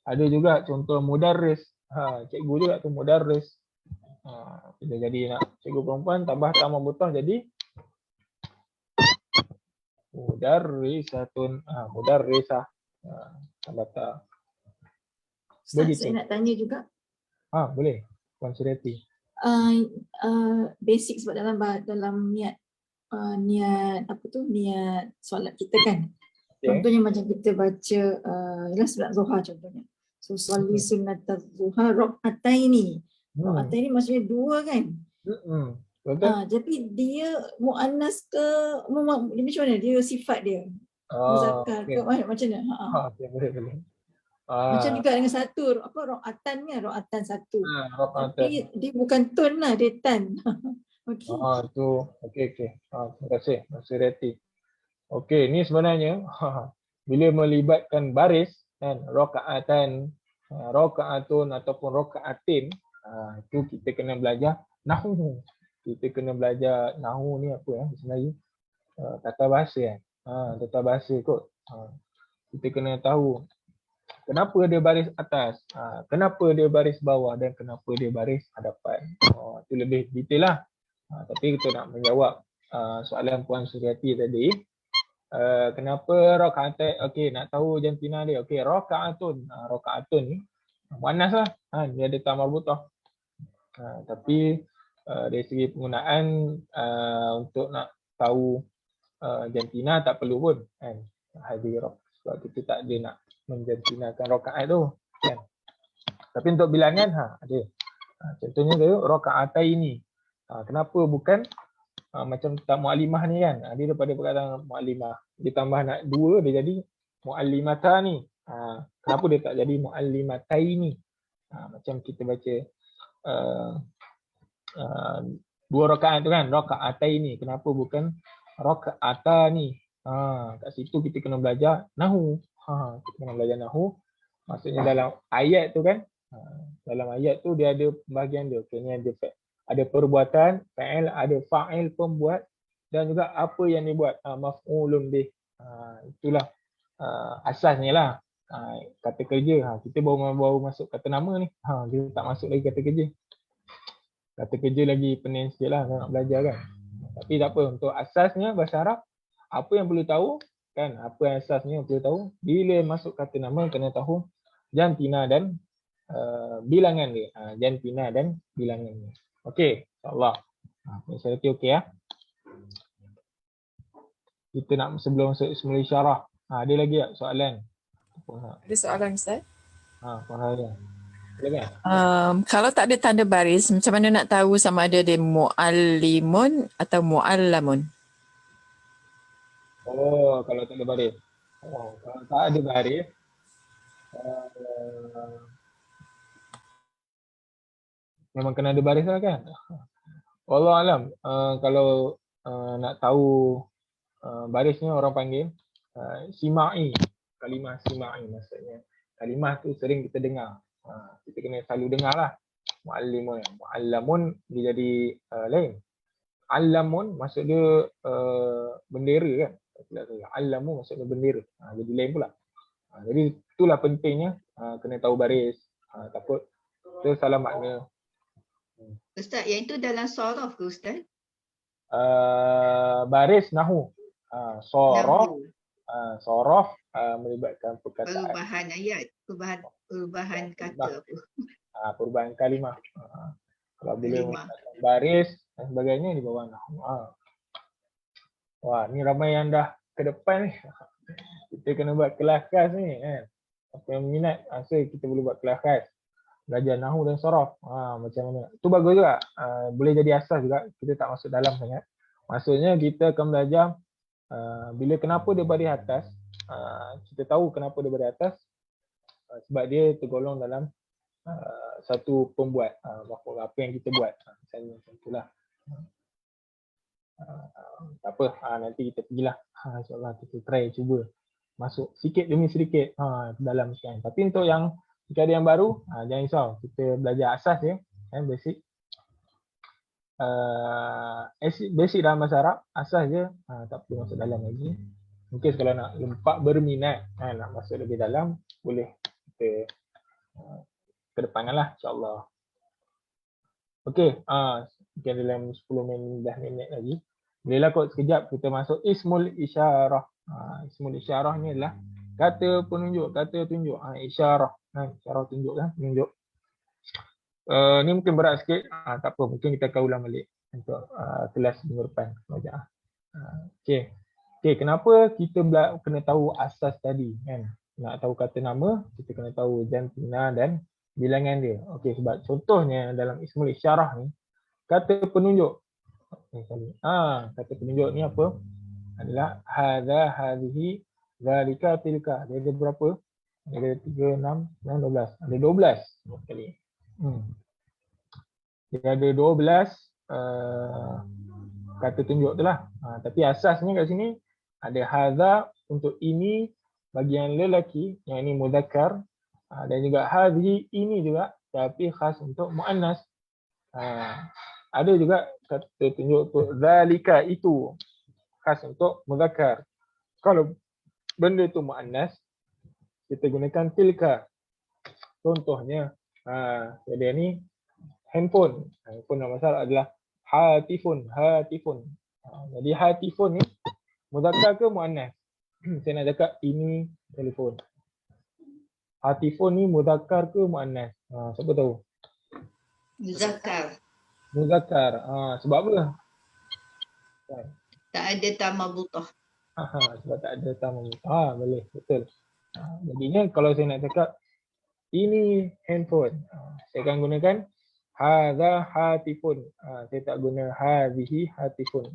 Speaker 1: Ada juga contoh mudarris, cikgu juga tu mudarris. Kita jadi nak cikgu perempuan tambah ta marbutah jadi mudarrisatun, mudarrisah, tambah ta.
Speaker 2: Ustaz, saya nak tanya juga.
Speaker 1: Boleh. Puan Surati.
Speaker 2: Basic sebab dalam niat niat solat kita kan. Okay. Contohnya macam kita baca solat Zuhar contohnya. So sholli sunnataz Zuhar rakaataini. Rakaataini maksudnya 2 kan?
Speaker 1: Betul.
Speaker 2: Jadi dia muannas ke macam mana dia sifat dia? Muzakkar ke macam mana?
Speaker 1: Boleh.
Speaker 2: Macam juga dengan satu rakaatan kan, rakaatan satu. Tapi dia bukan tun lah, dia tan. Okey.
Speaker 1: Tu okey. Terima kasih Mas Surati. Okey, ni sebenarnya bila melibatkan baris kan, rakaatan, rakaatun ataupun rakaatin, itu kita kena belajar nahwu. Kita kena belajar nahwu ni apa sebenarnya? Tata bahasa kan. Tata bahasa kot. Kita kena tahu kenapa dia baris atas, kenapa dia baris bawah dan kenapa dia baris hadapan. Itu lebih detail lah. Tapi kita nak menjawab soalan Puan Suryati tadi. Kenapa rakaat? Okey, nak tahu jantina dia. Okey, rakaatun. Rakaatun ni muannas lah. Dia ada ta marbutah. Tapi dari segi penggunaan untuk nak tahu jantina tak perlu pun kan. Hadirat. Sebab kita tak ada nak menjantinakan rakaat tu kan. Tapi untuk bilangan ada. Contohnya tu rakaataini. Kenapa bukan macam tak muallimah ni kan? Dia daripada perkataan muallimah. Dia tambah nak 2 dia jadi muallimatani. Kenapa dia tak jadi muallimataini? Macam kita baca 2 rakaat tu kan, rakaataini. Kenapa bukan rakaatani? Kat situ kita kena belajar nahu. Kita kena belajar nahu. Maksudnya dalam ayat tu kan, dalam ayat tu dia ada pembahagian dia. Okay, ni ada perbuatan, fa'il, ada fa'il pembuat dan juga apa yang dibuat, maf'ulun bih. Itulah asasnya lah. Kata kerja, kita baru masuk kata nama ni. Kita tak masuk lagi kata kerja. Kata kerja lagi pening sikit lah nak belajar kan. Tapi tak apa, untuk asasnya bahasa Arab, apa yang perlu tahu kan, apa yang asasnya perlu tahu, bila masuk kata nama kena tahu jantina dan bilangan dia. Jantina dan bilangan dia. Okey, insyaAllah. Saya rasa okey ya. Kita nak sebelum ismul isyarah. Ada lagi tak soalan?
Speaker 5: Ada soalan Ustaz?
Speaker 1: Puan Haya. Silakan.
Speaker 5: Kalau tak ada tanda baris, macam mana nak tahu sama ada dia muallimun atau muallamun?
Speaker 1: Kalau tak ada baris. Kalau tak ada baris, memang kena ada baris lah kan. Wallahu alam. Kalau nak tahu barisnya orang panggil sima'i. Kalimah sima'i maksudnya. Kalimah tu sering kita dengar. Kita kena selalu dengar lah. Muallimun. Muallamun dia jadi lain. Allamun maksud dia bendera kan. Allamu maksud dia bendera. Jadi lain pula. Jadi itulah pentingnya kena tahu baris. Takut kita salah makna.
Speaker 7: Ustaz, yang itu dalam sorof ke Ustaz?
Speaker 1: Baris nahu. Sorof.
Speaker 7: Nahu.
Speaker 1: Sorof melibatkan perkataan.
Speaker 7: Perubahan ayat, perubahan kata apa?
Speaker 1: Perubahan kalimah. Kalau bila
Speaker 7: Kalimah.
Speaker 1: baris dan sebagainya di bawah nahu. Wah, ni ramai yang dah ke depan ni. Kita kena buat kelas khas ni kan. Apa yang minat, kita boleh buat kelas khas. Belajar nahu dan sorof. Macam mana. Itu bagus juga. Boleh jadi asas juga. Kita tak masuk dalam sangat. Maksudnya kita akan belajar bila kenapa dia baris atas. Kita tahu kenapa dia baris atas. Sebab dia tergolong dalam satu pembuat. Apa yang kita buat. Misalnya macam itulah. Tak apa. Nanti kita pergilah. InsyaAllah kita try cuba. Masuk sikit demi sedikit dalam sekarang. Tapi untuk yang jika ada yang baru, jangan risau. Kita belajar asas ya, basic. Basic dalam bahasa Arab, asas je, tak perlu masuk dalam lagi. Mungkin kalau nak lempak berminat, nak masuk lebih dalam, boleh kita kedepankan lah insyaAllah. Okey, mungkin dalam 10 minit lagi. Bolehlah kot sekejap kita masuk ismul isyarah. Ismul isyarah ni adalah kata penunjuk, kata tunjuk. Isyarah. Isyarah tunjuk kan, penunjuk. Ni mungkin berat sikit. Tak apa, mungkin kita akan ulang balik untuk kelas minggu depan. Okey. Kenapa kita kena tahu asas tadi kan? Nak tahu kata nama, kita kena tahu jantina dan bilangan dia. Okey, sebab contohnya dalam ismul isyarah ni, kata penunjuk. Kata penunjuk ni apa? Adalah hadza, hadhihi, zalika, tilka. Dia ada berapa? Ada 3, 6, 9, 12. Ada 12 sekali. Dia ada 12 kata tunjuk tu lah. Tapi asasnya kat sini ada hadza untuk ini bagi yang lelaki, yang ini mudzakkar, dan juga hadhihi ini juga tapi khas untuk muannas. Ada juga kata tunjuk untuk zalika itu khas untuk mudzakkar. Kalau benda tu muannas, kita gunakan tilka. Contohnya, jadi ni handphone. Handphone dalam bahasa Arab adalah hatifun, hatifun. Jadi hatifun ni muzakkar ke muannas? Saya nak cakap ini telefon. Hatifun ni muzakkar ke muannas? Siapa tahu?
Speaker 7: Muzakkar.
Speaker 1: Muzakkar. Sebab apa?
Speaker 7: Tak ada tamabutah.
Speaker 1: Sebab tak ada tamu. Boleh, betul. Jadinya kalau saya nak cakap ini handphone, saya akan gunakan hadza hatifun. Saya tak guna hadhihi hatifun.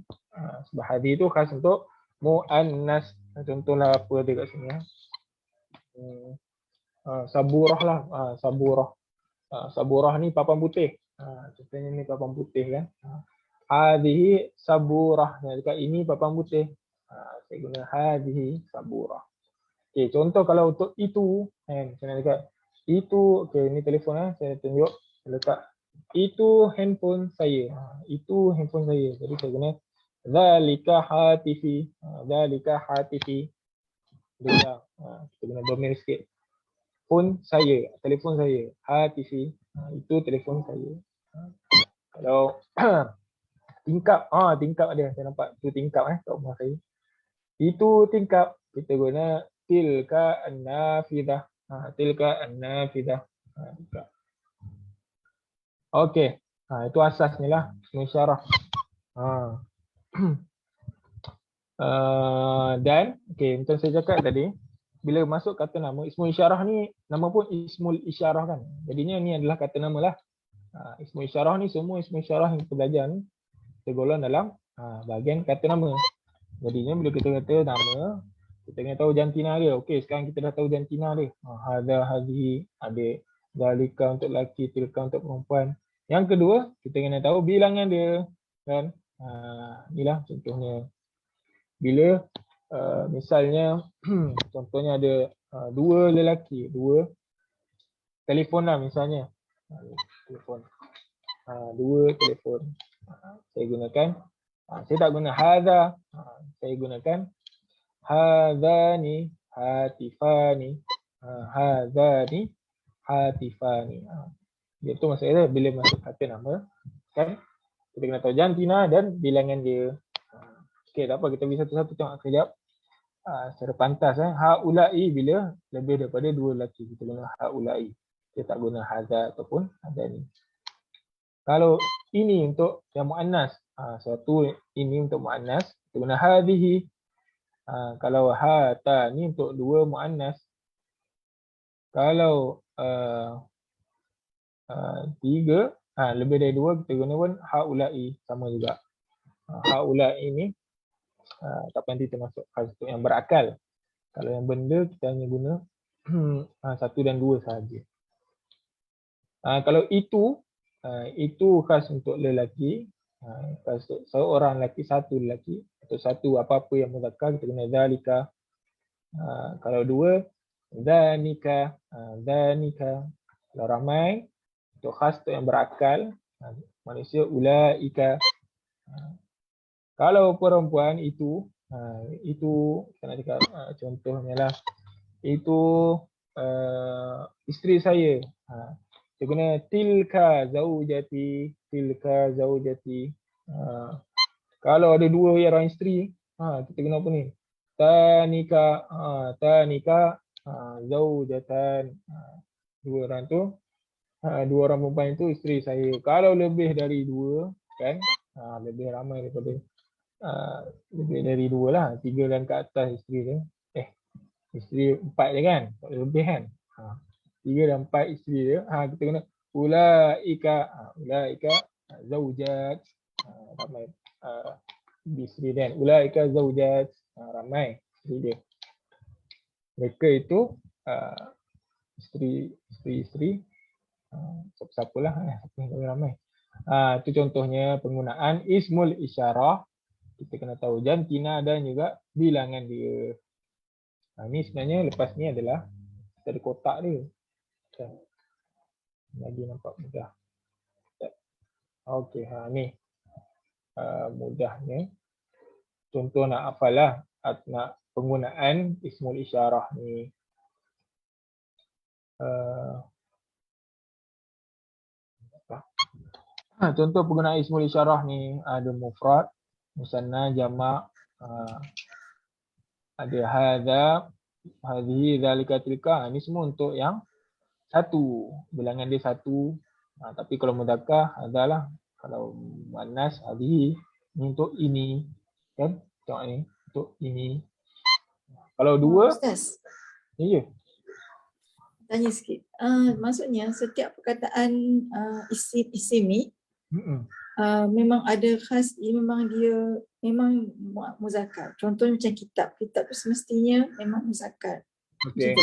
Speaker 1: Sebab hadhi itu khas untuk muannas. Contohlah apa dia kat sini. Saburah lah. Saburah. Saburah ni papan putih. Contohnya ni papan putih kan. Hadhihi saburah. Saya cakap ini papan putih. Saya guna hadhihi saburah. Okey, contoh kalau untuk itu, saya nak cakap itu, okey, ini telefon saya tunjuk, saya letak itu handphone saya. Itu handphone saya. Jadi saya guna zalika hatifi. Zalika hatifi. Kita guna domir sikit. Phone saya, telefon saya. Hatifi. Itu telefon saya. Kalau tingkap, tingkap ada. Saya nampak tu tingkap kat rumah saya. Itu tingkap. Kita guna tilka an-nafidah. Tilka an-nafidah. Okey. Itu asasnya lah. Ismu isyarah. Dan okey, macam saya cakap tadi, bila masuk kata nama, ismu isyarah ni nama pun ismul isyarah kan. Jadinya ni adalah kata nama lah. Ismu isyarah ni semua ismu isyarah yang kita belajar ni tergolong dalam bahagian kata nama. Jadinya bila kita kata nama, kita kena tahu jantina dia. Okey, sekarang kita dah tahu jantina dia. Hadza, hadhihi, adik, zalika untuk lelaki, tilka untuk perempuan. Yang kedua, kita kena tahu bilangan dia. Kan? Inilah contohnya. Bila misalnya contohnya ada dua lelaki, dua telefon lah misalnya. Telefon. Dua telefon. Saya gunakan, saya tak guna hadza, saya gunakan hadzani hatifani. Hadzani hatifani. Itu maksudnya bila masuk kata nama kan kita kena tahu jantina dan bilangan dia. Okey, tak apa, kita bisa satu-satu tengok sekejap. Secara pantas haulai bila lebih daripada dua lelaki kita guna haulai. Kita tak guna hadza ataupun hadzani. Kalau ini untuk yang muannas, satu ini untuk muannas kita guna hadhihi. Kalau hata ni untuk dua muannas. Kalau tiga, lebih dari dua kita guna pun haulai, sama juga. Haulai ini tak nanti termasuk khas untuk yang berakal. Kalau yang benda kita hanya guna satu dan dua sahaja. Kalau itu khas untuk lelaki, khas untuk seorang lelaki, satu lelaki atau satu apa-apa yang muzakkar kita guna zalika. Kalau dua, zanika, zanika. Kalau ramai, untuk khas untuk yang berakal, manusia ulaika. Kalau perempuan itu saya nak cakap contohnya lah, itu isteri saya. Kita guna tilka zaujati, tilka zaujati. Kalau ada dua orang isteri, kita guna apa ni? Tanika, tanika zaujatan. Dua orang tu, dua orang perempuan itu isteri saya. Kalau lebih dari dua, kan? Lebih ramai daripada lebih dari dua lah, tiga dan ke atas isteri dia. Isteri empat je kan? Lebih kan? Tiga dan empat isteri dia. Kita kena ulaika, ulaika zaujat. Ramai isteri dia. Ulaika zaujat, ramai isteri dia. Mereka itu isteri-isteri siapa-siapalah, ramai. Itu contohnya penggunaan ismul isyarah. Kita kena tahu jantina dan juga bilangan dia. Ini sebenarnya lepas ni adalah kita ada kotak dia. Lagi nampak mudah. Okey, ni mudahnya. Contoh nak hafal lah, nak penggunaan ismul isyarah ni. Contoh penggunaan ismul isyarah ni ada mufrad, musanna, jamak, ada hadza, hadhihi, dzalika, tilka. Ini semua untuk yang satu, bilangan dia satu. Tapi kalau mudzakkar adalah, kalau muannas hadhihi, ini untuk ini, kan? Tengok ni, untuk ini. Kalau dua,
Speaker 2: Ustaz,
Speaker 1: ya.
Speaker 2: tanya sikit. Maksudnya setiap perkataan isim ni memang ada khas, memang dia memang muzakkar. Contohnya macam kitab. Kitab tu semestinya memang muzakkar.
Speaker 1: Okey.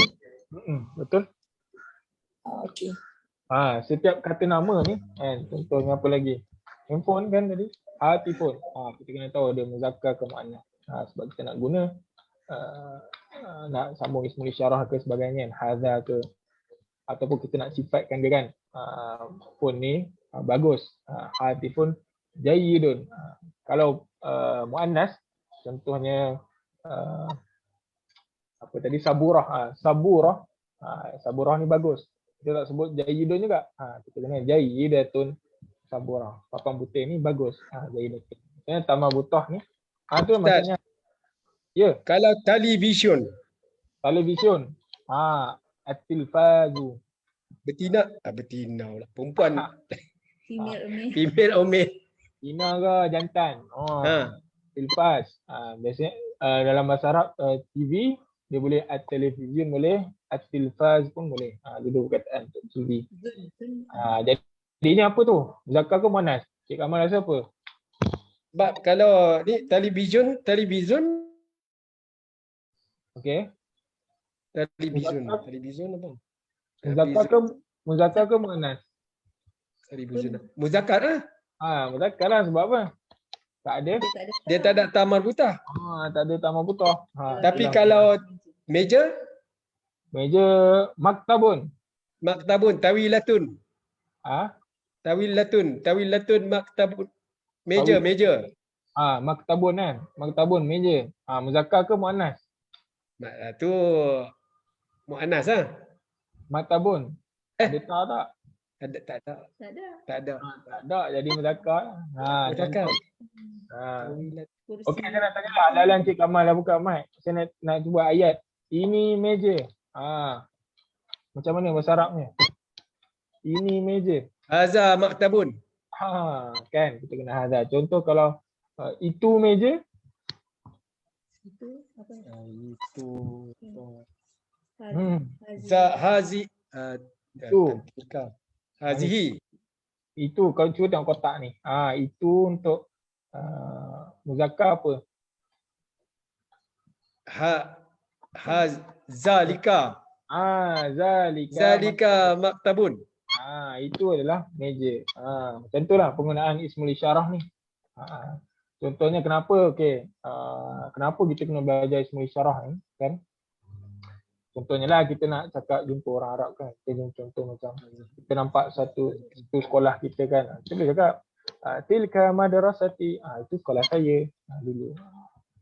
Speaker 1: Betul.
Speaker 2: Okey.
Speaker 1: Setiap kata nama ni, contohnya apa lagi? Handphone kan tadi, hati-phone. Kita kena tahu dia muzakkar ke muannas. Sebab kita nak guna nak sambung ismul isyarah ke sebagainya, hadza ke, ataupun kita nak sifatkan dia kan, phone ni bagus, hati-phone jayyidun. Kalau muannas, contohnya apa tadi, saburah. Saburah ni bagus, kita tak sebut jayyidun juga, kita kena jayyidatun saburah. Papan putih ni bagus, jayyidatun. Maksudnya tambah butah ni, tu maksudnya. Ya.
Speaker 6: Kalau television.
Speaker 1: Television. At-tilfazu.
Speaker 6: Betina. Betina lah. Perempuan.
Speaker 3: Female
Speaker 6: Omel.
Speaker 1: Tina ke jantan. Tilfaz. Biasanya dalam bahasa Arab TV, dia boleh at-television boleh, at-tilfaz pun boleh. Dua perkataan untuk TV. Jadi ini apa tu? Muzakkar ke muannas? Cik Kamal rasa apa?
Speaker 6: Sebab kalau ni television.
Speaker 1: Okey.
Speaker 6: Television apa?
Speaker 1: Muzakkar ke muannas?
Speaker 6: Television. Muzakkar lah.
Speaker 1: Muzakkar lah, sebab apa? Tak ada.
Speaker 6: Dia tak ada tamar butah.
Speaker 1: Tak ada tambah butah.
Speaker 6: Tapi kalau meja
Speaker 1: maktabun.
Speaker 6: Tawilatun. Tawilatun maktabun. Meja.
Speaker 1: Maktabun kan. Maktabun meja. Muzakkar ke muannas?
Speaker 6: Tu muannas lah.
Speaker 1: Maktabun. Ada tak? Tak ada. Jadi muzakkar.
Speaker 6: Muzakkar.
Speaker 1: Okey, saya nak tanya lah. Dalam Cik Kamal dah buka mic. Saya nak cuba ayat. Ini meja. Macam mana bahasa Arabnya? Ini meja.
Speaker 6: Haza maktabun.
Speaker 1: Kan kita kena hadza. Contoh kalau itu meja.
Speaker 6: Hazi. Hazihi.
Speaker 1: Itu kalau cuba tengok kotak ni. Itu untuk muzakkar apa?
Speaker 6: Zalika. Zalika maktabun.
Speaker 1: Itu adalah meja. Macam itulah penggunaan ismul isyarah ni. Contohnya kenapa kenapa kita kena belajar ismul isyarah ni kan? Contohnya lah kita nak cakap jumpa orang Arab kan. Kita contoh macam kita nampak satu sekolah kita kan. Kita boleh cakap tilka madrasati. Itu sekolah saya dulu.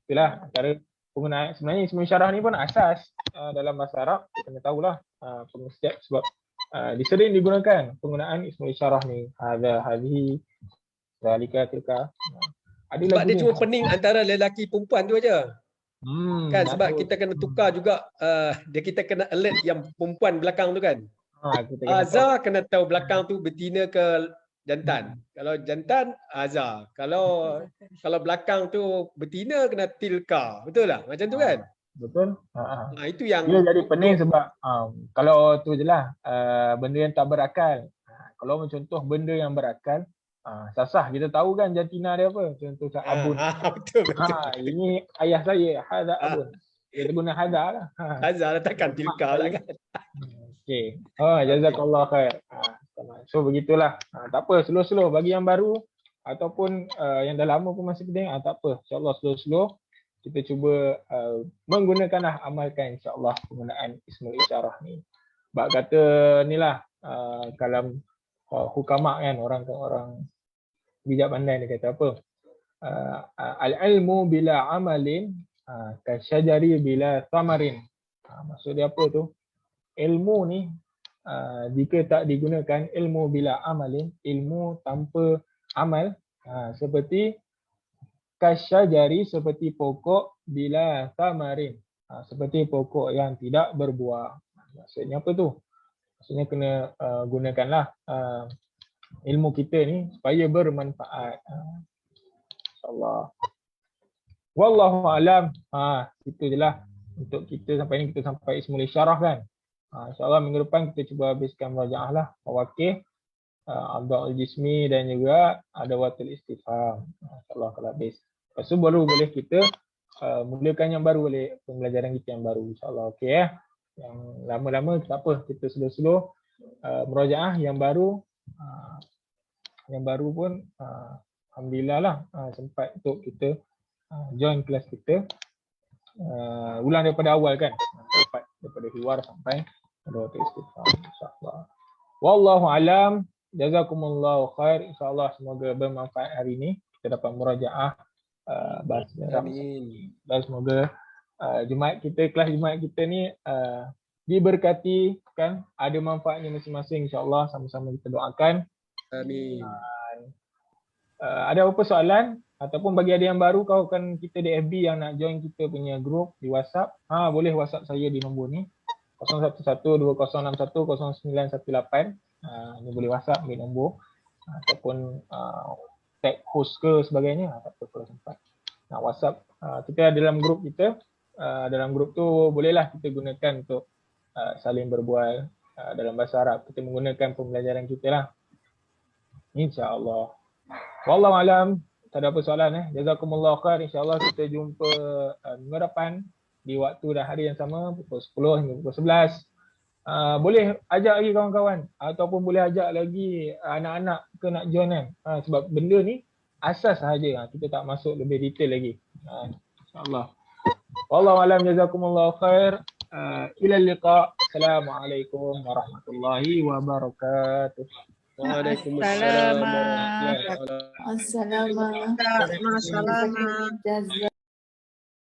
Speaker 1: Itulah antara penggunaan. Sebenarnya ismul isyarah ni pun asas dalam bahasa Arab. Kita kena tahulah setiap sebab disering digunakan penggunaan ismul isyarah ni. Hadza, hadhihi, dzalika, tilka.
Speaker 6: Sebab dia cuma pening antara lelaki perempuan tu aja. Kan sebab kita kena tukar juga, kita kena alert yang perempuan belakang tu kan. Azza kena tahu belakang tu betina ke jantan. Kalau jantan Azza. Kalau belakang tu betina kena tilka. Betul tak? Macam tu kan?
Speaker 1: Betul.
Speaker 6: Itu yang
Speaker 1: dia jadi pening sebab kalau tu jelah benda yang tak berakal. Kalau mencontoh benda yang berakal, sah kita tahu kan jantina dia apa. Contoh macam abun.
Speaker 6: Betul.
Speaker 1: Ini ayah saya, hadza abun. Dia guna hadza lah.
Speaker 6: Hadza lah, takkan tilka lah kan.
Speaker 1: Okey. Jazakallah khair. So begitulah. Tak apa, slow-slow bagi yang baru ataupun yang dah lama pun masih pening, tak apa. InsyaAllah slow-slow kita cuba menggunakanlah, amalkan insyaAllah penggunaan ismul isyarah ni. Sebab kata ni lah kalam hukama kan, orang bijak pandai dia kata apa? Al-ilmu bila amalin kasyajari bila thamarin. Maksud dia apa tu? Ilmu ni jika tak digunakan ilmu bila amalin, ilmu tanpa amal, seperti kasyajari, seperti pokok bila tamarin, seperti pokok yang tidak berbuah. Maksudnya apa tu? Maksudnya kena gunakanlah ilmu kita ni supaya bermanfaat. InsyaAllah. Wallahu alam. Itu je lah untuk kita sampai ni, kita sampai ismul isyarah kan. InsyaAllah minggu depan kita cuba habiskan murajaah lah. Mawakih, Abdul Jismi dan juga ada watul istifham. InsyaAllah kalau habis. Lepas tu baru boleh kita mulakan yang baru, boleh pembelajaran kita yang baru. InsyaAllah okey ya. Yang lama-lama tak apa, kita slow-slow murajaah yang baru. Yang baru pun alhamdulillah lah sempat untuk kita join kelas kita. Ulang daripada awal kan. Dapat daripada luar sampai ada waktu istighfar, insyaAllah. Wallahu alam. Jazakumullahu khair. InsyaAllah semoga bermanfaat hari ini. Kita dapat murajaah bahasa Arab. Dan semoga Jumaat kita, kelas Jumaat kita ni diberkati kan, ada manfaatnya masing-masing, insyaAllah. Sama-sama kita doakan.
Speaker 6: Amin.
Speaker 1: Ada apa soalan ataupun bagi ada yang baru kawan kita di FB yang nak join kita punya group di WhatsApp, boleh WhatsApp saya di nombor ni 011206109118. Ni boleh WhatsApp, ambil nombor ataupun tag host ke sebagainya, tak apa kalau sempat nak WhatsApp. Kita ada dalam grup kita, dalam grup tu bolehlah kita gunakan untuk saling berbual dalam bahasa Arab. Kita menggunakan pembelajaran kita lah, insya-Allah. Wallahu alam. Tak ada apa soalan Jazakumullah khair. InsyaAllah kita jumpa minggu depan di waktu dan hari yang sama, pukul 10 hingga pukul 11. Boleh ajak lagi kawan-kawan ataupun boleh ajak lagi anak-anak ke nak join kan. Sebab benda ni asas sahaja, kita tak masuk lebih detail lagi. InsyaAllah. Wallahu alam. Jazakumullah khair. Ila liqa. Assalamualaikum warahmatullahi wabarakatuh.
Speaker 6: Waalaikumsalam.
Speaker 2: Assalamualaikum.